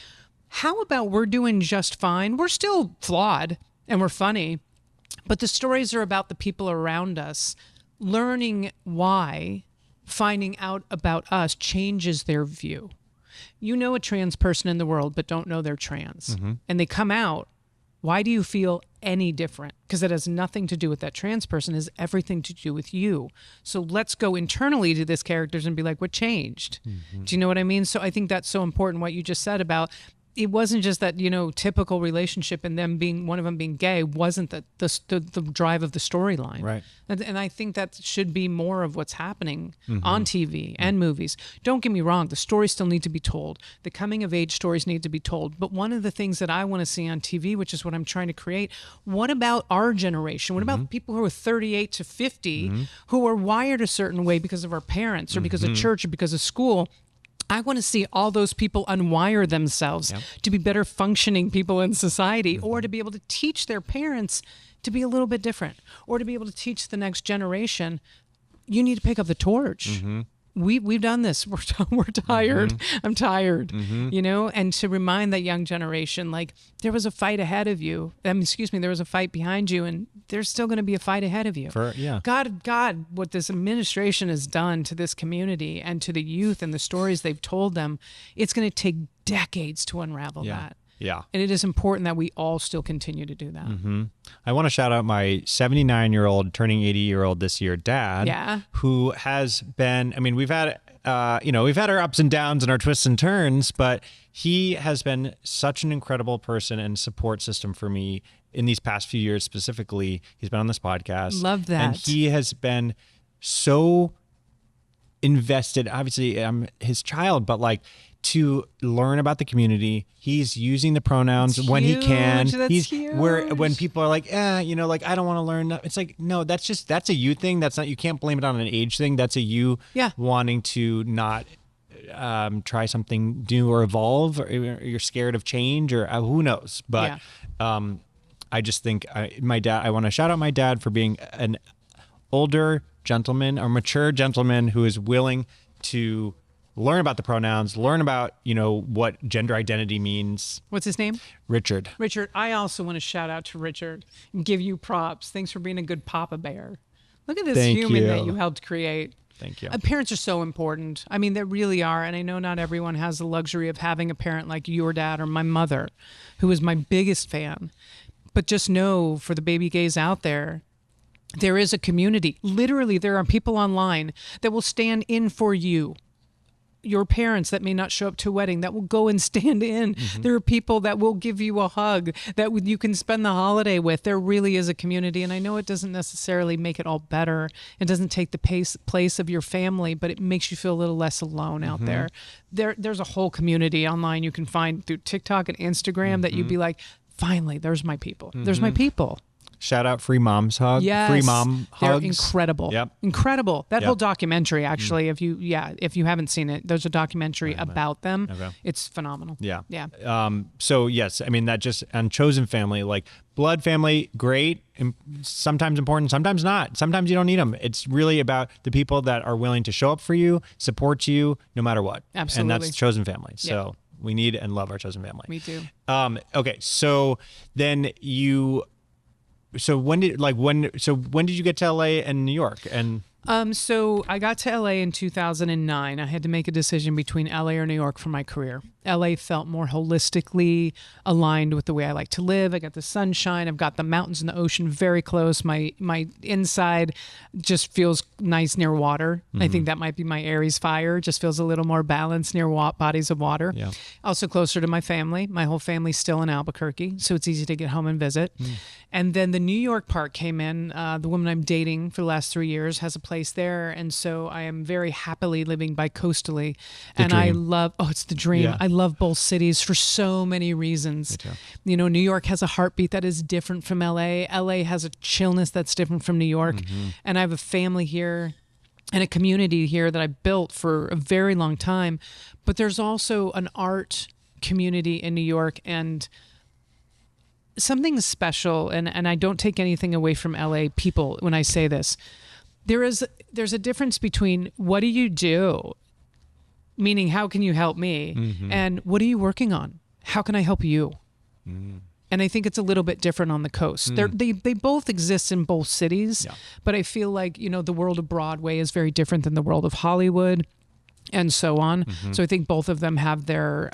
how about we're doing just fine? We're still flawed and we're funny, but the stories are about the people around us. Learning why, finding out about us changes their view. You know a trans person in the world, but don't know they're trans. Mm-hmm. And they come out. Why do you feel any different? Because it has nothing to do with that trans person. It has everything to do with you. So let's go internally to this characters and be like, what changed? Mm-hmm. Do you know what I mean? So I think that's so important, what you just said about it wasn't just that, typical relationship and them being, one of them being gay wasn't the drive of the storyline. Right. And I think that should be more of what's happening on TV and movies. Don't get me wrong, the stories still need to be told. The coming of age stories need to be told. But one of the things that I want to see on TV, which is what I'm trying to create, what about our generation? What about people who are 38 to 50 who are wired a certain way because of our parents or because of church or because of school? I want to see all those people unwire themselves to be better functioning people in society, or to be able to teach their parents to be a little bit different, or to be able to teach the next generation, you need to pick up the torch. We've done this. We're tired. I'm tired, and to remind that young generation, like, there was a fight ahead of you. There was a fight behind you, and there's still going to be a fight ahead of you. God, what this administration has done to this community and to the youth and the stories they've told them, it's going to take decades to unravel that. Yeah. And it is important that we all still continue to do that. I want to shout out my 79-year-old turning 80-year-old this year dad, who has been, we've had, we've had our ups and downs and our twists and turns, but he has been such an incredible person and support system for me in these past few years specifically. He's been on this podcast. Love that. And he has been so invested. Obviously, I'm his child, but like, to learn about the community. He's using the pronouns when he can. That's huge. When people are like, I don't want to learn. It's like, no, that's a you thing. That's not, you can't blame it on an age thing. That's a you wanting to not try something new or evolve, or you're scared of change, or who knows. But I just think I want to shout out my dad for being an older gentleman, or mature gentleman, who is willing to learn about the pronouns, learn about, what gender identity means. What's his name? Richard. I also want to shout out to Richard and give you props. Thanks for being a good Papa Bear. Look at this human that you helped create. Thank you. Parents are so important. They really are. And I know not everyone has the luxury of having a parent like your dad or my mother, who is my biggest fan. But just know, for the baby gays out there, there is a community. Literally, there are people online that will stand in for you. Your parents that may not show up to a wedding, that will go and stand in. There are people that will give you a hug, that you can spend the holiday with. There really is a community. And I know it doesn't necessarily make it all better. It doesn't take the place of your family, but it makes you feel a little less alone out there. There's a whole community online you can find through TikTok and Instagram that you'd be like, finally, there's my people. There's my people. Shout out Free Mom's Hug. Yes. Free Mom Hugs. They're incredible. Yep. Incredible. That whole documentary, actually, if you haven't seen it, there's a documentary about them. Okay. It's phenomenal. Yeah. Yeah. So yes, that just, and chosen family, like blood family, great. Sometimes important, sometimes not. Sometimes you don't need them. It's really about the people that are willing to show up for you, support you, no matter what. Absolutely. And that's chosen family. So we need and love our chosen family. Me too. Okay. So then when did you get to LA and New York? And so I got to LA in 2009. I had to make a decision between LA or New York for my career. LA felt more holistically aligned with the way I like to live. I got the sunshine. I've got the mountains and the ocean very close. My inside just feels nice near water. I think that might be my Aries fire. Just feels a little more balanced near bodies of water. Yeah. Also closer to my family. My whole family's still in Albuquerque, so it's easy to get home and visit. And then the New York part came in. The woman I'm dating for the last 3 years has a place there, and so I am very happily living bi-coastally. I love, it's the dream. Yeah. I love both cities for so many reasons. New York has a heartbeat that is different from LA. LA has a chillness that's different from New York. And I have a family here and a community here that I built for a very long time. But there's also an art community in New York, and something special, and I don't take anything away from LA people when I say this. There's a difference between what do you do, meaning how can you help me, and what are you working on? How can I help you? And I think it's a little bit different on the coast. They both exist in both cities, but I feel like, the world of Broadway is very different than the world of Hollywood, and so on. So I think both of them have their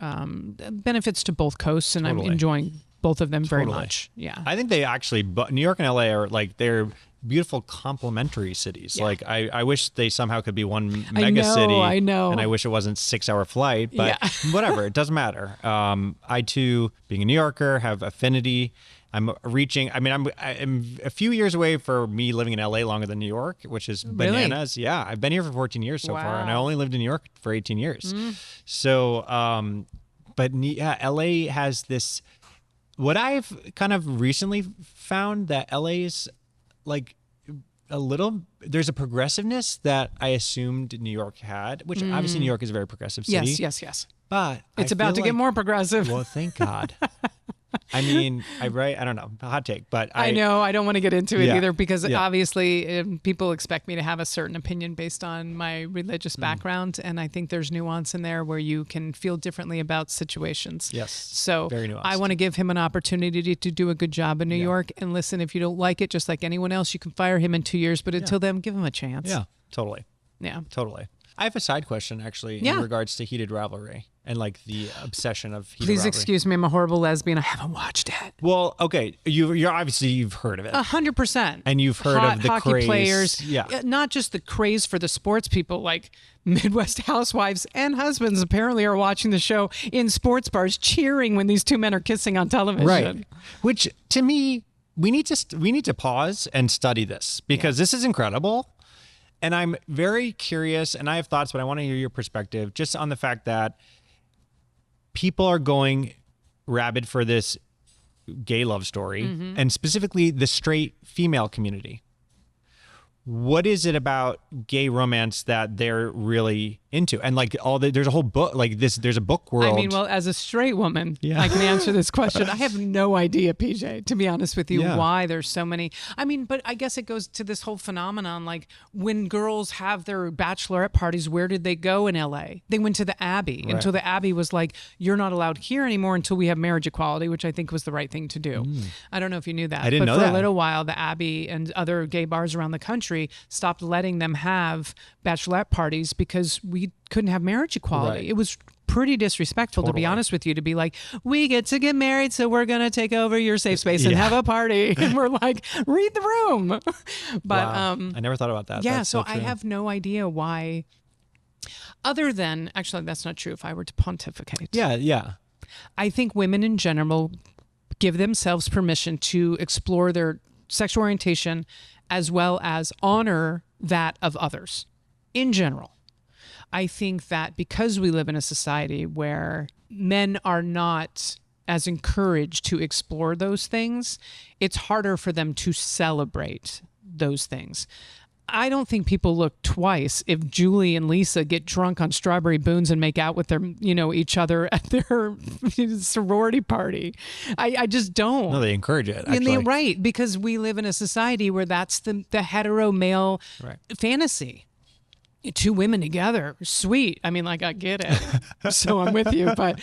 benefits to both coasts, and I'm enjoying both of them very much. Yeah. I think they actually, New York and LA are like, they're beautiful complementary cities. Yeah. Like I wish they somehow could be one mega city. I know. And I wish it wasn't 6-hour flight, but whatever, it doesn't matter. I too, being a New Yorker, have affinity. I'm a few years away for me living in LA longer than New York, which is bananas. Really? Yeah. I've been here for 14 years so far, and I only lived in New York for 18 years. So, but yeah, LA has this, what I've kind of recently found that LA is like there's a progressiveness that I assumed New York had, which obviously New York is a very progressive city. Yes. But it's about to get more progressive. Well, thank God. I mean, I don't know, hot take, but I know I don't want to get into it either because obviously people expect me to have a certain opinion based on my religious background. And I think there's nuance in there where you can feel differently about situations. Yes. So very nuanced. I want to give him an opportunity to do a good job in New York. And listen, if you don't like it, just like anyone else, you can fire him in 2 years. But until then, give him a chance. Yeah, totally. Yeah. Totally. I have a side question actually in regards to heated rivalry and like the obsession of heated Please rivalry. excuse me, I'm a horrible lesbian. I haven't watched it. Well, okay, you're obviously you've heard of it. 100%. And you've heard of the hockey craze. Players. Yeah. Not just the craze for the sports people, like Midwest housewives and husbands apparently are watching the show in sports bars cheering when these two men are kissing on television. Right. Which to me, we need to pause and study this because this is incredible. And I'm very curious, and I have thoughts, but I want to hear your perspective just on the fact that people are going rabid for this gay love story, and specifically the straight female community. What is it about gay romance that they're really into? And like there's a whole book like this. There's a book world. I mean, well, as a straight woman, I can answer this question. I have no idea, PJ, to be honest with you, why there's so many. I mean, but I guess it goes to this whole phenomenon. Like when girls have their bachelorette parties, where did they go in LA? They went to the Abbey until the Abbey was like, you're not allowed here anymore until we have marriage equality, which I think was the right thing to do. I don't know if you knew that. I didn't know that. But for that. a little while, the Abbey and other gay bars around the country stopped letting them have bachelorette parties because we couldn't have marriage equality. Right. It was pretty disrespectful, to be honest with you, to be like, we get to get married, so we're going to take over your safe space and have a party. And we're like, read the room. But I never thought about that. Yeah, That's so true. I have no idea why, other than, actually, that's not true if I were to pontificate. Yeah. I think women in general give themselves permission to explore their sexual orientation as well as honor that of others in general. I think that because we live in a society where men are not as encouraged to explore those things, it's harder for them to celebrate those things. I don't think people look twice if Julie and Lisa get drunk on strawberry boons and make out with their, each other at their sorority party. I just don't. No, they encourage it. Actually. And they're right, because we live in a society where that's the hetero male fantasy. Two women together, sweet. I mean, like, I get it. So I'm with you, but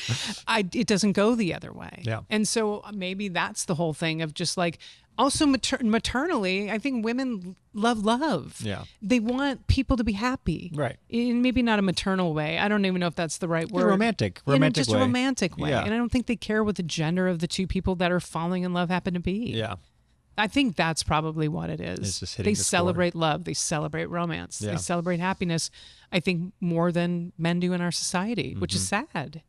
it doesn't go the other way. Yeah. And so maybe that's the whole thing of just like, also maternally, I think women love. Yeah. They want people to be happy. Right. In maybe not a maternal way. I don't even know if that's the right word. Romantic just way. a romantic way. Yeah. And I don't think they care what the gender of the two people that are falling in love happen to be. Yeah. I think that's probably what it is. It's just hitting They the celebrate love. They celebrate romance. Yeah. They celebrate happiness, I think, more than men do in our society, which is sad.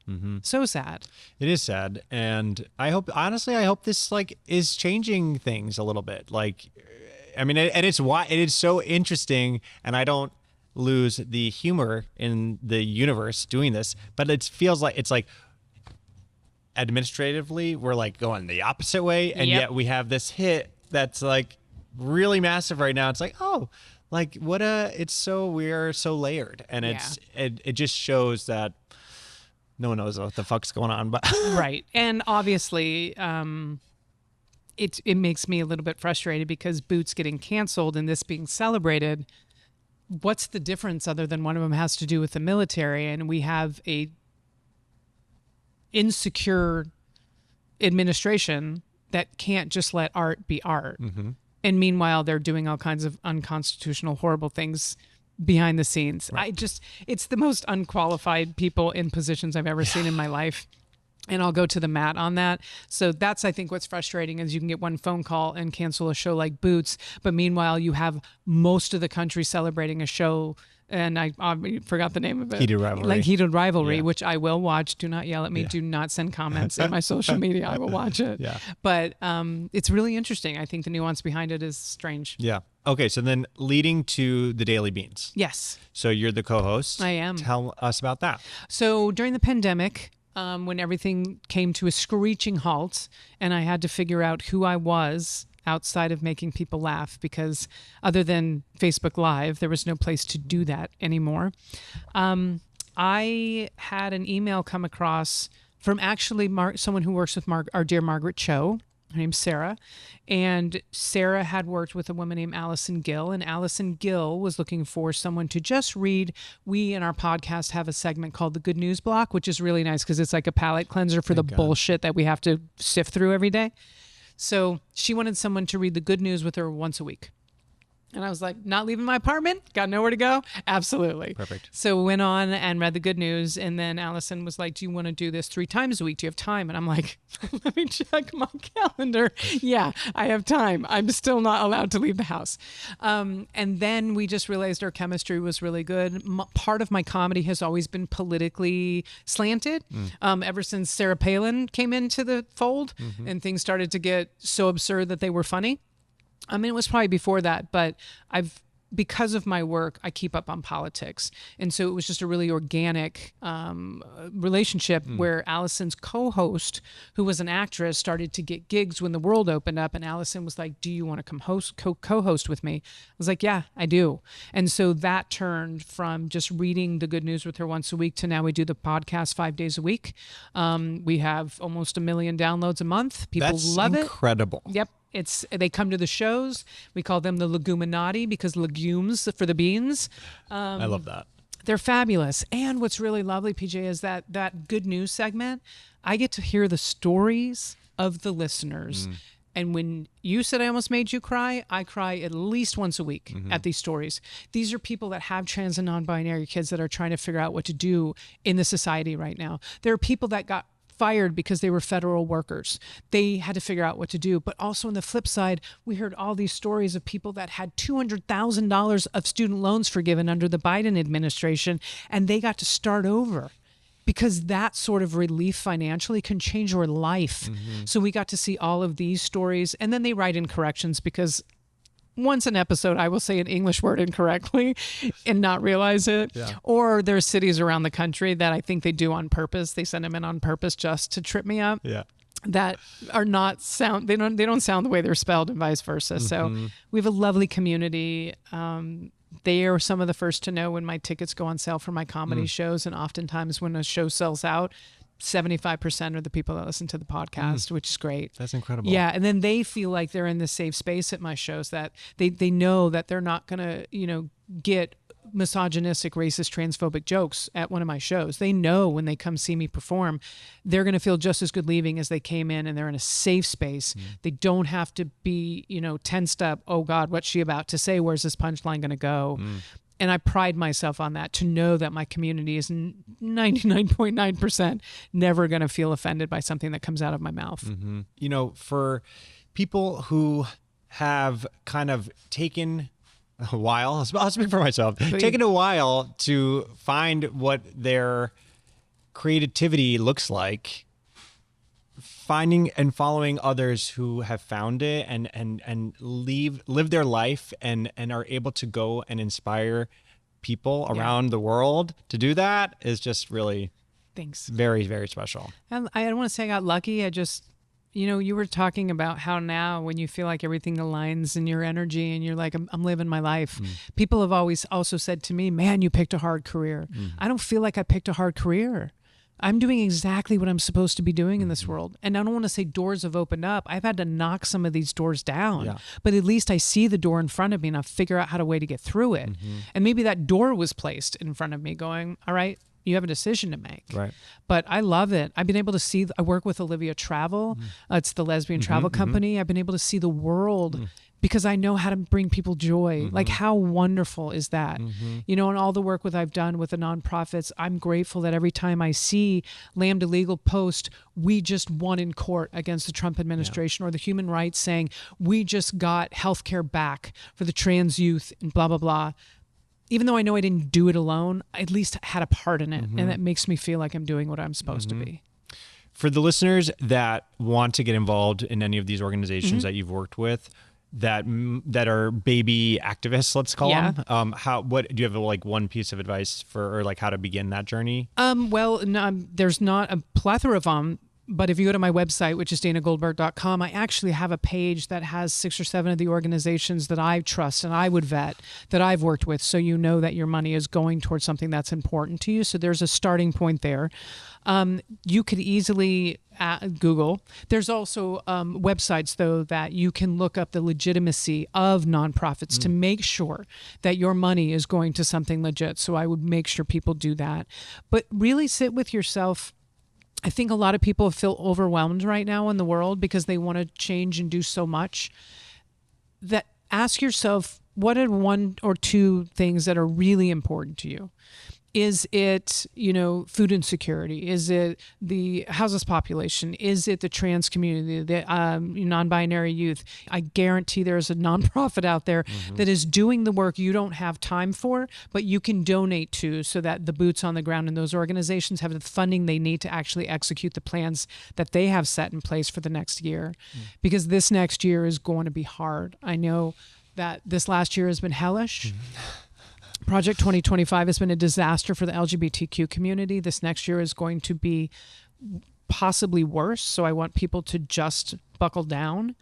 So sad. It is sad. And I hope this like is changing things a little bit. Like, I mean, and it's why it is so interesting. And I don't lose the humor in the universe doing this, but it feels like it's like, administratively, we're like going the opposite way. And yet we have this hit that's like really massive right now. It's like, oh, like we're so layered. And it just shows that no one knows what the fuck's going on. But right. And obviously, it makes me a little bit frustrated because Boots getting canceled and this being celebrated. What's the difference other than one of them has to do with the military, and we have a insecure administration that can't just let art be art. And meanwhile, they're doing all kinds of unconstitutional, horrible things behind the scenes. Right. It's the most unqualified people in positions I've ever seen in my life. and I'll go to the mat on that. So that's, I think, what's frustrating is you can get one phone call and cancel a show like Boots, but meanwhile you have most of the country celebrating a show, and I forgot the name of it. Heated Rivalry. Like Heated Rivalry, Yeah. which I will watch. Do not yell at me. Yeah. Do not send comments in my social media. I will watch it. Yeah. But it's really interesting. I think the nuance behind it is strange. Yeah. Okay, so then leading to the Daily Beans. Yes, So you're the co-host. I am. Tell us about that. So during the pandemic, when everything came to a screeching halt and I had to figure out who I was outside of making people laugh, because other than Facebook Live, there was no place to do that anymore. I had an email come across from actually someone who works with our dear Margaret Cho. Her name's Sarah. And Sarah had worked with a woman named Allison Gill, and Allison Gill was looking for someone to just read. We in our podcast have a segment called the Good News Block, which is really nice because it's like a palate cleanser for the bullshit that we have to sift through every day. So she wanted someone to read the good news with her once a week. And I was like, not leaving my apartment? Got nowhere to go? Absolutely. Perfect. So went on and read the good news. And then Allison was like, do you want to do this 3 times a week? Do you have time? And I'm like, let me check my calendar. Yeah, I have time. I'm still not allowed to leave the house. And then we just realized our chemistry was really good. Part of my comedy has always been politically slanted. Ever since Sarah Palin came into the fold and things started to get so absurd that they were funny. I mean, it was probably before that, but because of my work, I keep up on politics. And so it was just a really organic relationship where Allison's co-host, who was an actress, started to get gigs when the world opened up. And Allison was like, do you want to come co-host with me? I was like, yeah, I do. And so that turned from just reading the good news with her once a week to now we do the podcast 5 days a week. We have almost 1 million downloads a month. People love it. That's incredible. Yep. They come to the shows. We call them the Leguminati because legumes for the beans. I love that. They're fabulous. And what's really lovely, PJ, is that good news segment, I get to hear the stories of the listeners. And when you said I almost made you cry, I cry at least once a week at these stories. These are people that have trans and non-binary kids that are trying to figure out what to do in the society right now. There are people that got fired because they were federal workers. They had to figure out what to do. But also on the flip side, we heard all these stories of people that had $200,000 of student loans forgiven under the Biden administration, and they got to start over because that sort of relief financially can change your life. So we got to see all of these stories, and then they write in corrections because once an episode, I will say an English word incorrectly and not realize it. Yeah. Or there's cities around the country that I think they do on purpose. They send them in on purpose just to trip me up. Yeah. That are not sound. They don't sound the way they're spelled, and vice versa. So we have a lovely community. They are some of the first to know when my tickets go on sale for my comedy shows, and oftentimes when a show sells out, 75% are the people that listen to the podcast, which is great. That's incredible. Yeah, and then they feel like they're in this safe space at my shows, that they know that they're not going to, get misogynistic, racist, transphobic jokes at one of my shows. They know when they come see me perform, they're going to feel just as good leaving as they came in, and they're in a safe space. They don't have to be, tensed up. Oh God, what's she about to say? Where's this punchline going to go? And I pride myself on that, to know that my community is 99.9% never going to feel offended by something that comes out of my mouth. For people who have kind of taken a while, I'll speak for myself, taken a while to find what their creativity looks like, finding and following others who have found it and live their life and are able to go and inspire people around the world to do that is just really very, very special. And I don't want to say I got lucky. I just, you were talking about how now when you feel like everything aligns in your energy and you're like, I'm living my life. People have always also said to me, man, you picked a hard career. I don't feel like I picked a hard career. I'm doing exactly what I'm supposed to be doing in this world. And I don't want to say doors have opened up. I've had to knock some of these doors down, but at least I see the door in front of me and I figure out how to way to get through it. And maybe that door was placed in front of me going, all right, You have a decision to make. Right. But I love it. I've been able to see, I work with Olivia Travel. It's the lesbian travel company. I've been able to see the world because I know how to bring people joy. Like, how wonderful is that? You know, and all the work I've done with the nonprofits, I'm grateful that every time I see Lambda Legal post, we just won in court against the Trump administration, or the human rights saying, we just got healthcare back for the trans youth and blah, blah, blah. Even though I know I didn't do it alone, I at least had a part in it. And that makes me feel like I'm doing what I'm supposed to be. For the listeners that want to get involved in any of these organizations that you've worked with, that are baby activists, let's call them. What do you have like one piece of advice for, or like how to begin that journey? Well, no, there's not a plethora of them, but if you go to my website, which is danagoldberg.com, I actually have a page that has 6 or 7 of the organizations that I trust and I would vet, that I've worked with, so you know that your money is going towards something that's important to you. So there's a starting point there. You could easily Google. There's also websites, though, that you can look up the legitimacy of nonprofits to make sure that your money is going to something legit. So I would make sure people do that. But really sit with yourself. I think a lot of people feel overwhelmed right now in the world because they want to change and do so much. That ask yourself, what are 1 or 2 things that are really important to you? Is it, food insecurity? Is it the houseless population? Is it the trans community, the non-binary youth? I guarantee there's a nonprofit out there that is doing the work you don't have time for, but you can donate to, so that the boots on the ground in those organizations have the funding they need to actually execute the plans that they have set in place for the next year. Because this next year is going to be hard. I know that this last year has been hellish. Project 2025 has been a disaster for the LGBTQ community. This next year is going to be possibly worse. So I want people to just buckle down,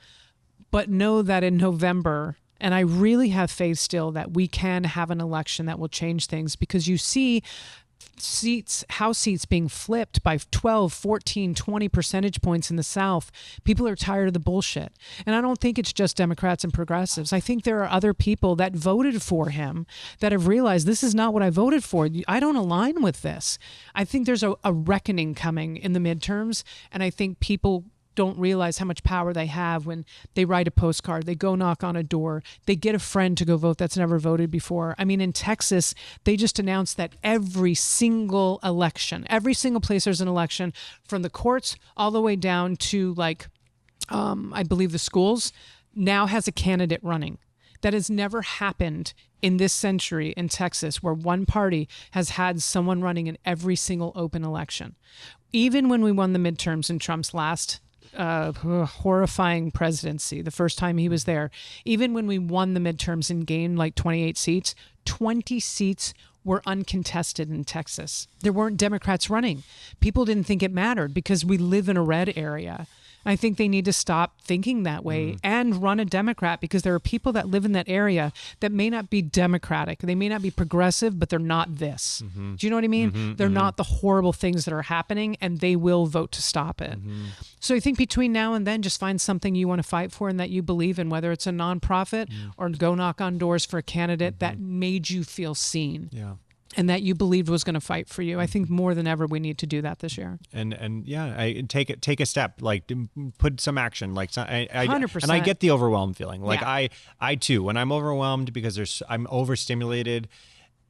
but know that in November, and I really have faith still that we can have an election that will change things, because you see House seats being flipped by 12, 14, 20 percentage points in the South. People are tired of the bullshit. And I don't think it's just Democrats and progressives. I think there are other people that voted for him that have realized, this is not what I voted for. I don't align with this. I think there's a reckoning coming in the midterms. And I think people don't realize how much power they have when they write a postcard, they go knock on a door, they get a friend to go vote that's never voted before. I mean, in Texas, they just announced that every single election, every single place there's an election, from the courts all the way down to I believe the schools, now has a candidate running. That has never happened in this century in Texas, where one party has had someone running in every single open election. Even when we won the midterms in Trump's last horrifying presidency, the first time he was there, even when we won the midterms and gained like 28 seats, 20 seats were uncontested in Texas. There weren't Democrats running. People didn't think it mattered because we live in a red area. I think they need to stop thinking that way and run a Democrat, because there are people that live in that area that may not be Democratic. They may not be progressive, but they're not this. Do you know what I mean? They're not the horrible things that are happening, and they will vote to stop it. So I think between now and then, just find something you want to fight for and that you believe in, whether it's a nonprofit or go knock on doors for a candidate that made you feel seen. Yeah. And that you believed was going to fight for you. I think more than ever we need to do that this year. And yeah, I take a step, like put some action. Like 100%. And I get the overwhelmed feeling. Like I too, when I'm overwhelmed because I'm overstimulated,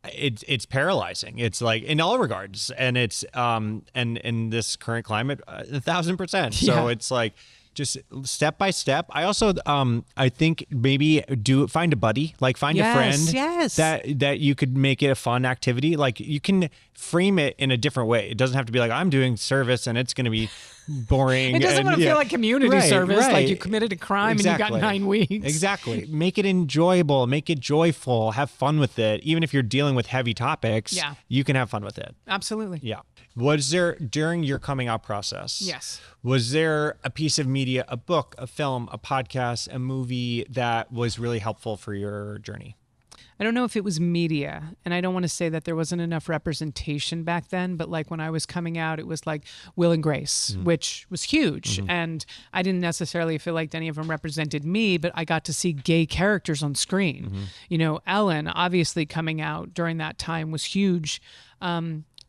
it's paralyzing. It's like in all regards, and it's and in this current climate, 1,000%. So it's like, just step by step. I also, I think maybe find a buddy, like find a friend that you could make it a fun activity. Like you can frame it in a different way. It doesn't have to be like, I'm doing service and it's going to be boring. It doesn't want to feel like community service, like you committed a crime and you got 9 weeks. Exactly. Make it enjoyable, make it joyful, have fun with it. Even if you're dealing with heavy topics, you can have fun with it. Absolutely. Yeah. Was there, during your coming out process, was there a piece of media, a book, a film, a podcast, a movie that was really helpful for your journey? I don't know if it was media, and I don't want to say that there wasn't enough representation back then, but like when I was coming out, it was like Will and Grace, which was huge. And I didn't necessarily feel like any of them represented me, but I got to see gay characters on screen. You know, Ellen, obviously coming out during that time was huge.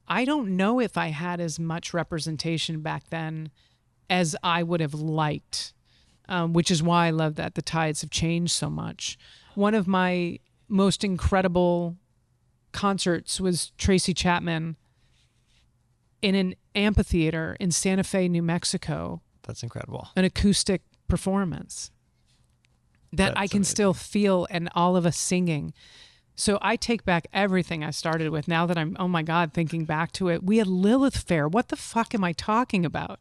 I don't know if I had as much representation back then as I would have liked, which is why I love that the tides have changed so much. One of my most incredible concerts was Tracy Chapman in an amphitheater in Santa Fe, New Mexico. That's incredible. An acoustic performance that I can still feel, and all of us singing. So I take back everything I started with now that I'm, oh my God, thinking back to it. We had Lilith Fair. What the fuck am I talking about?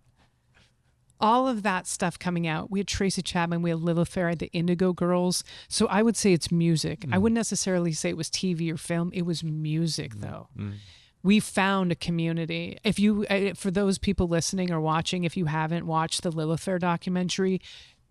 All of that stuff coming out. We had Tracy Chapman. We had Lilith Fair. I had the Indigo Girls. So I would say it's music. I wouldn't necessarily say it was TV or film. It was music, though. We found a community. If you, for those people listening or watching, if you haven't watched the Lilith Fair documentary,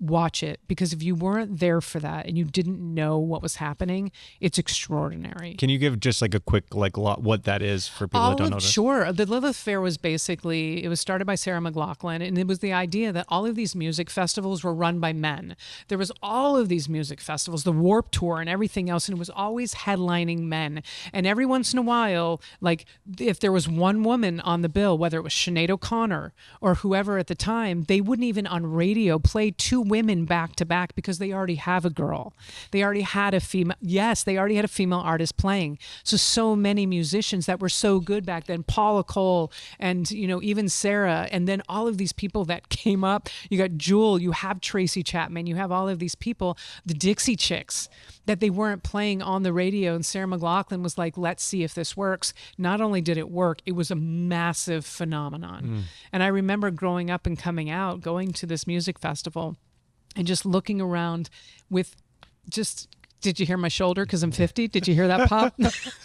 watch it, because if you weren't there for that and you didn't know what was happening, it's extraordinary. Can you give just like a quick what that is for people that don't know? Sure. The Lilith Fair was basically, it was started by Sarah McLachlan, and it was the idea that all of these music festivals were run by men. There was all of these music festivals, the Warped Tour and everything else, and it was always headlining men. And every once in a while, like if there was one woman on the bill, whether it was Sinead O'Connor or whoever at the time, they wouldn't even on radio play two women back to back because they already have a girl. They already had a female. Yes, they already had a female artist playing. So many musicians that were so good back then, Paula Cole and, even Sarah, and then all of these people that came up. You got Jewel, you have Tracy Chapman, you have all of these people, the Dixie Chicks, that they weren't playing on the radio. And Sarah McLachlan was like, let's see if this works. Not only did it work, it was a massive phenomenon. And I remember growing up and coming out, going to this music festival and just looking around with did you hear my shoulder? Because I'm 50. Did you hear that pop?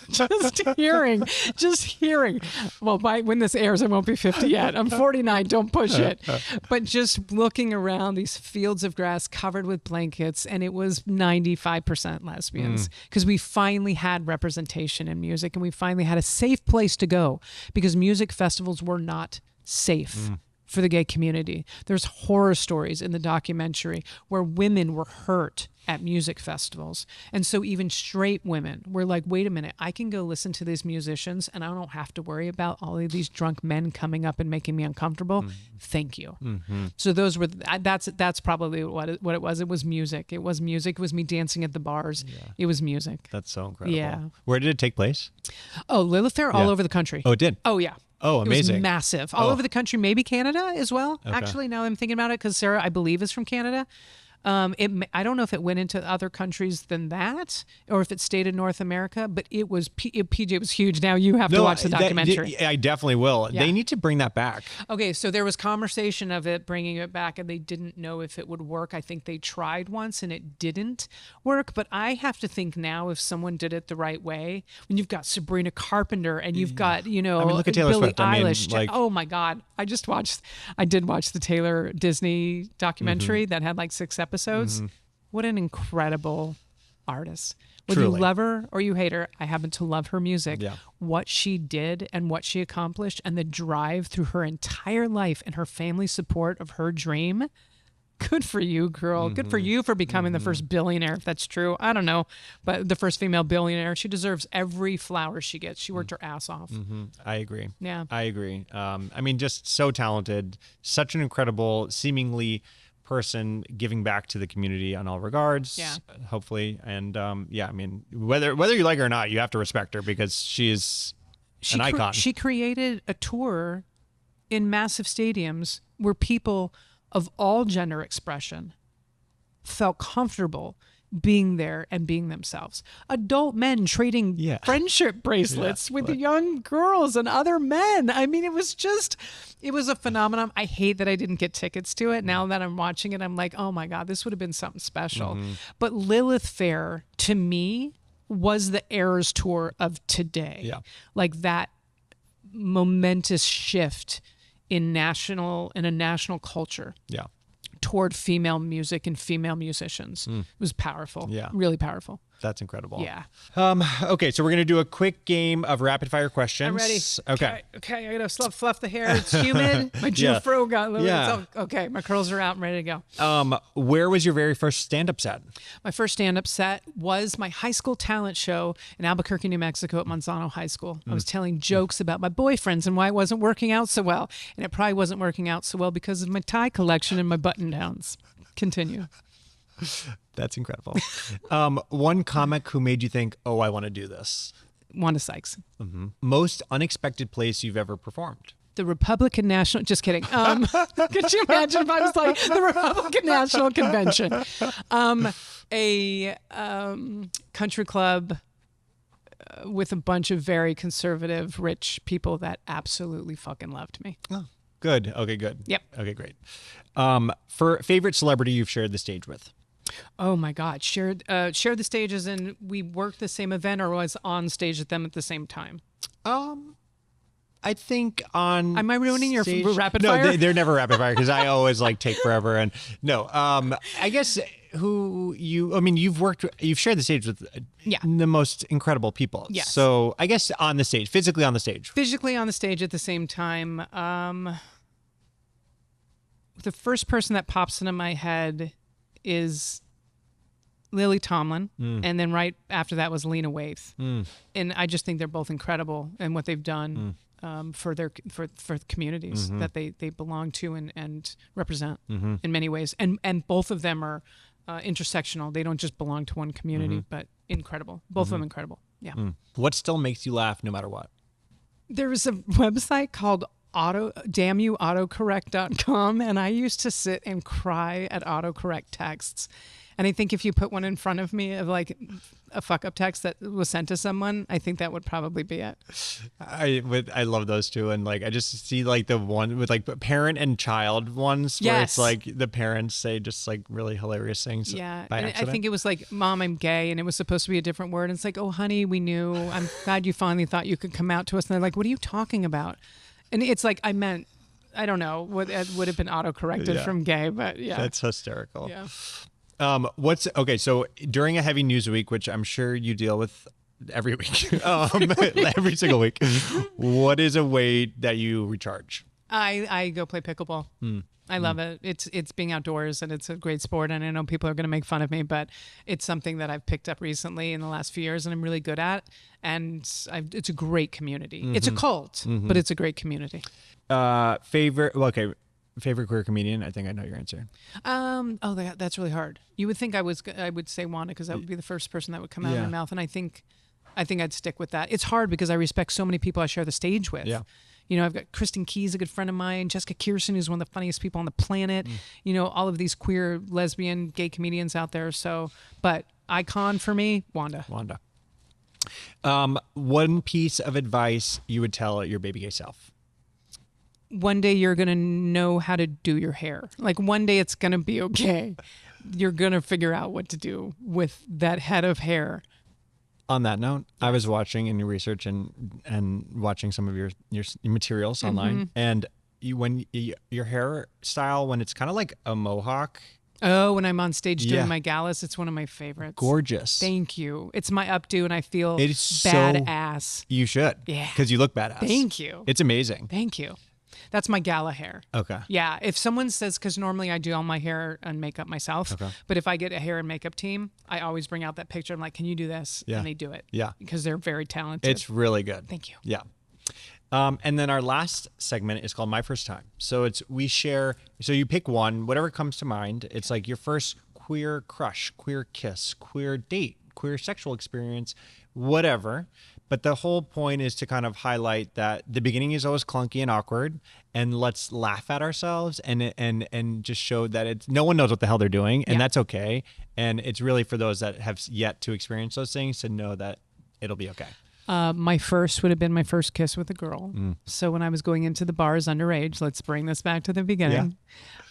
just hearing. Well, when this airs, I won't be 50 yet. I'm 49. Don't push it. But just looking around these fields of grass covered with blankets, and it was 95% lesbians, because we finally had representation in music, and we finally had a safe place to go, because music festivals were not safe for the gay community. There's horror stories in the documentary where women were hurt at music festivals. And so even straight women were like, wait a minute, I can go listen to these musicians and I don't have to worry about all of these drunk men coming up and making me uncomfortable. Thank you. So those were, that's probably what it was. It was music. It was music. It was me dancing at the bars. It was music. That's so incredible. Yeah. Where did it take place? Oh, Lilith Fair all over the country. Oh, it did? Oh, yeah. Oh, amazing. It was massive. All over the country, maybe Canada as well. Okay. Actually, now I'm thinking about it, because Sarah, I believe, is from Canada. I don't know if it went into other countries than that, or if it stayed in North America, but it was, PJ was huge. Now you have to watch the documentary. I definitely will. Yeah. They need to bring that back. Okay, so there was conversation of it, bringing it back, and they didn't know if it would work. I think they tried once and it didn't work, but I have to think now, if someone did it the right way, when you've got Sabrina Carpenter and you've got, look at Taylor Billie Swift. Eilish. Oh my God. I did watch the Taylor Disney documentary that had like 6 episodes. What an incredible artist. Whether you love her or you hate her, I happen to love her music. Yeah. What she did and what she accomplished, and the drive through her entire life and her family's support of her dream. Good for you, girl. Good for you for becoming the first billionaire, if that's true. I don't know, but the first female billionaire. She deserves every flower she gets. She worked her ass off. I agree. Yeah. I agree. Just so talented, such an incredible, seemingly person giving back to the community on all regards, hopefully. And whether you like her or not, you have to respect her, because she is an icon. She created a tour in massive stadiums where people of all gender expression felt comfortable being there and being themselves. Adult men trading friendship bracelets with young girls and other men. I mean, it was a phenomenon. I hate that I didn't get tickets to it. Now that I'm watching it, I'm like, oh my God, this would have been something special. But Lilith Fair, to me, was the Eras Tour of today. Yeah. Like that momentous shift in a national culture. Yeah. Toward female music and female musicians. It was powerful. Yeah. Really powerful. That's incredible. Yeah. Okay, so we're gonna do a quick game of rapid fire questions. I'm ready. Okay. Okay. I gotta fluff the hair. It's humid. My fro got low. Yeah. Okay. My curls are out. I'm ready to go. Where was your very first stand-up set? My first stand-up set was my high school talent show in Albuquerque, New Mexico at Monsanto High School. I was telling jokes about my boyfriends and why it wasn't working out so well. And it probably wasn't working out so well because of my tie collection and my button-downs. Continue. That's incredible. One comic who made you think, oh, I want to do this? Wanda Sykes. Most unexpected place you've ever performed? The Republican National, just kidding. Could you imagine if I was like the Republican National Convention? A country club with a bunch of very conservative, rich people that absolutely fucking loved me. Oh, good. Okay, good. Yep. Okay, great. For favorite celebrity you've shared the stage with? Oh my God. Shared the stage as in we worked the same event or was on stage with them at the same time? I think on. Am I ruining your stage... rapid no, fire? they're never rapid fire because I always like take forever. And no, I guess you've shared the stage with the most incredible people. Yes. So I guess on the stage, physically on the stage. Physically on the stage at the same time. The first person that pops into my head is Lily Tomlin, and then right after that was Lena Waithe, and I just think they're both incredible in what they've done for their communities that they belong to and represent in many ways, and both of them are intersectional. They don't just belong to one community, but incredible. Both of them incredible. Yeah. What still makes you laugh no matter what? There was a website called damnyouautocorrect.com, and I used to sit and cry at autocorrect texts. And I think if you put one in front of me of like a fuck up text that was sent to someone, I think that would probably be it. I love those two, and like I just see like the one with like parent and child ones where it's like the parents say just like really hilarious things. Yeah, by and accident. I think it was like, "Mom, I'm gay," and it was supposed to be a different word. And it's like, "Oh, honey, we knew. I'm glad you finally thought you could come out to us." And they're like, "What are you talking about?" And it's like I meant. I don't know what it would have been auto-corrected from gay, but yeah. That's hysterical. Yeah. So during a heavy news week, which I'm sure you deal with every week, every single week, what is a way that you recharge? I go play pickleball. I love it. It's being outdoors and it's a great sport. And I know people are going to make fun of me, but it's something that I've picked up recently in the last few years and I'm really good at. And it's a great community. It's a cult, but it's a great community. Favorite queer comedian? I think I know your answer. That's really hard. You would think I would say Wanda because that would be the first person that would come out of my mouth, and I think I'd stick with that. It's hard because I respect so many people I share the stage with. Yeah. You know, I've got Kristen Key's a good friend of mine, Jessica Kirsten, who's one of the funniest people on the planet. You know, all of these queer, lesbian, gay comedians out there. So, but icon for me, Wanda. One piece of advice you would tell your baby gay self? One day you're going to know how to do your hair. Like one day it's going to be okay. You're going to figure out what to do with that head of hair. On that note, I was watching in your research and watching some of your materials online, and when your hairstyle, when it's kind of like a mohawk. Oh, when I'm on stage doing my galas, it's one of my favorites. Gorgeous. Thank you. It's my updo, and I feel it's badass. You should. Yeah. Because you look badass. Thank you. It's amazing. Thank you. That's my gala hair. Okay. Yeah. If someone says, because normally I do all my hair and makeup myself, but if I get a hair and makeup team, I always bring out that picture. I'm like, can you do this? Yeah. And they do it. Yeah. Because they're very talented. It's really good. Thank you. Yeah. And then our last segment is called My First Time. So we share, so you pick one, whatever comes to mind. It's like your first queer crush, queer kiss, queer date, queer sexual experience, whatever. But the whole point is to kind of highlight that the beginning is always clunky and awkward, and let's laugh at ourselves and just show that no one knows what the hell they're doing, and that's okay. And it's really for those that have yet to experience those things to know that it'll be okay. My first would have been my first kiss with a girl. So when I was going into the bars underage, let's bring this back to the beginning.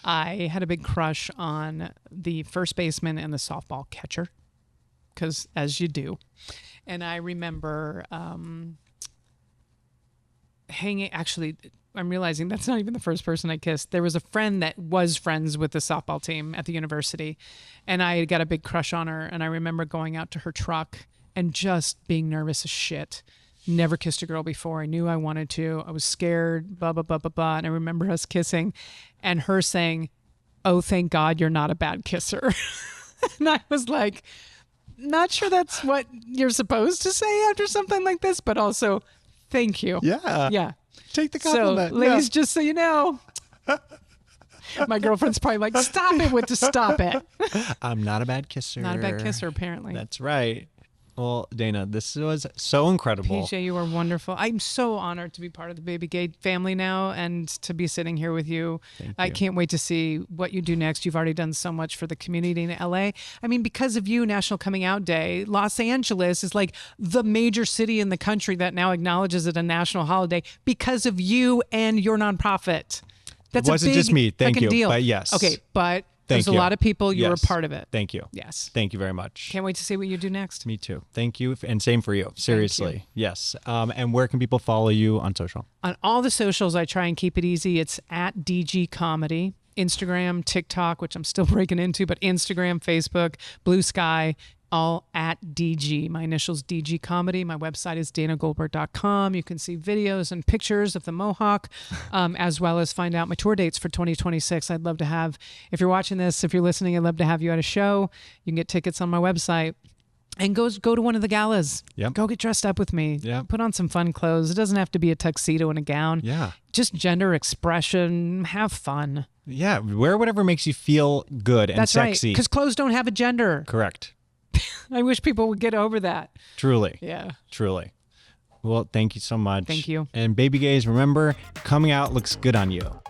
I had a big crush on the first baseman and the softball catcher, because as you do. And I remember I'm realizing that's not even the first person I kissed. There was a friend that was friends with the softball team at the university, and I got a big crush on her. And I remember going out to her truck and just being nervous as shit. Never kissed a girl before. I knew I wanted to. I was scared, blah, blah, blah, blah, blah. And I remember us kissing and her saying, "Oh, thank God you're not a bad kisser." And I was like, not sure that's what you're supposed to say after something like this, but also, thank you. Yeah. Yeah. Take the compliment. So, ladies, just so you know, my girlfriend's probably like, stop it with the stop it. I'm not a bad kisser. Not a bad kisser, apparently. That's right. Well, Dana, this was so incredible. PJ, you are wonderful. I'm so honored to be part of the Baby Gay family now and to be sitting here with you. I can't wait to see what you do next. You've already done so much for the community in LA. I mean, because of you, National Coming Out Day, Los Angeles is like the major city in the country that now acknowledges it a national holiday because of you and your nonprofit. That's it wasn't a big just me. Thank you. Deal. But yes. Okay, but Thank there's you. a lot of people. You were Yes. a part of it. Thank you. Yes. Thank you very much. Can't wait to see what you do next. Me too. Thank you. And same for you. Seriously. Yes. And where can people follow you on social? On all the socials, I try and keep it easy. It's at DG Comedy. Instagram, TikTok, which I'm still breaking into, but Instagram, Facebook, Blue Sky, all at DG. My initials, DG Comedy. My website is danagoldberg.com. You can see videos and pictures of the Mohawk, as well as find out my tour dates for 2026. I'd love to have, if you're watching this, if you're listening, I'd love to have you at a show. You can get tickets on my website. And go to one of the galas. Yep. Go get dressed up with me. Yep. Put on some fun clothes. It doesn't have to be a tuxedo and a gown. Yeah. Just gender expression. Have fun. Yeah. Wear whatever makes you feel good and That's sexy. right. Because clothes don't have a gender. Correct. I wish people would get over that. Truly. Yeah. Truly. Well, thank you so much. Thank you. And baby gays, remember, coming out looks good on you.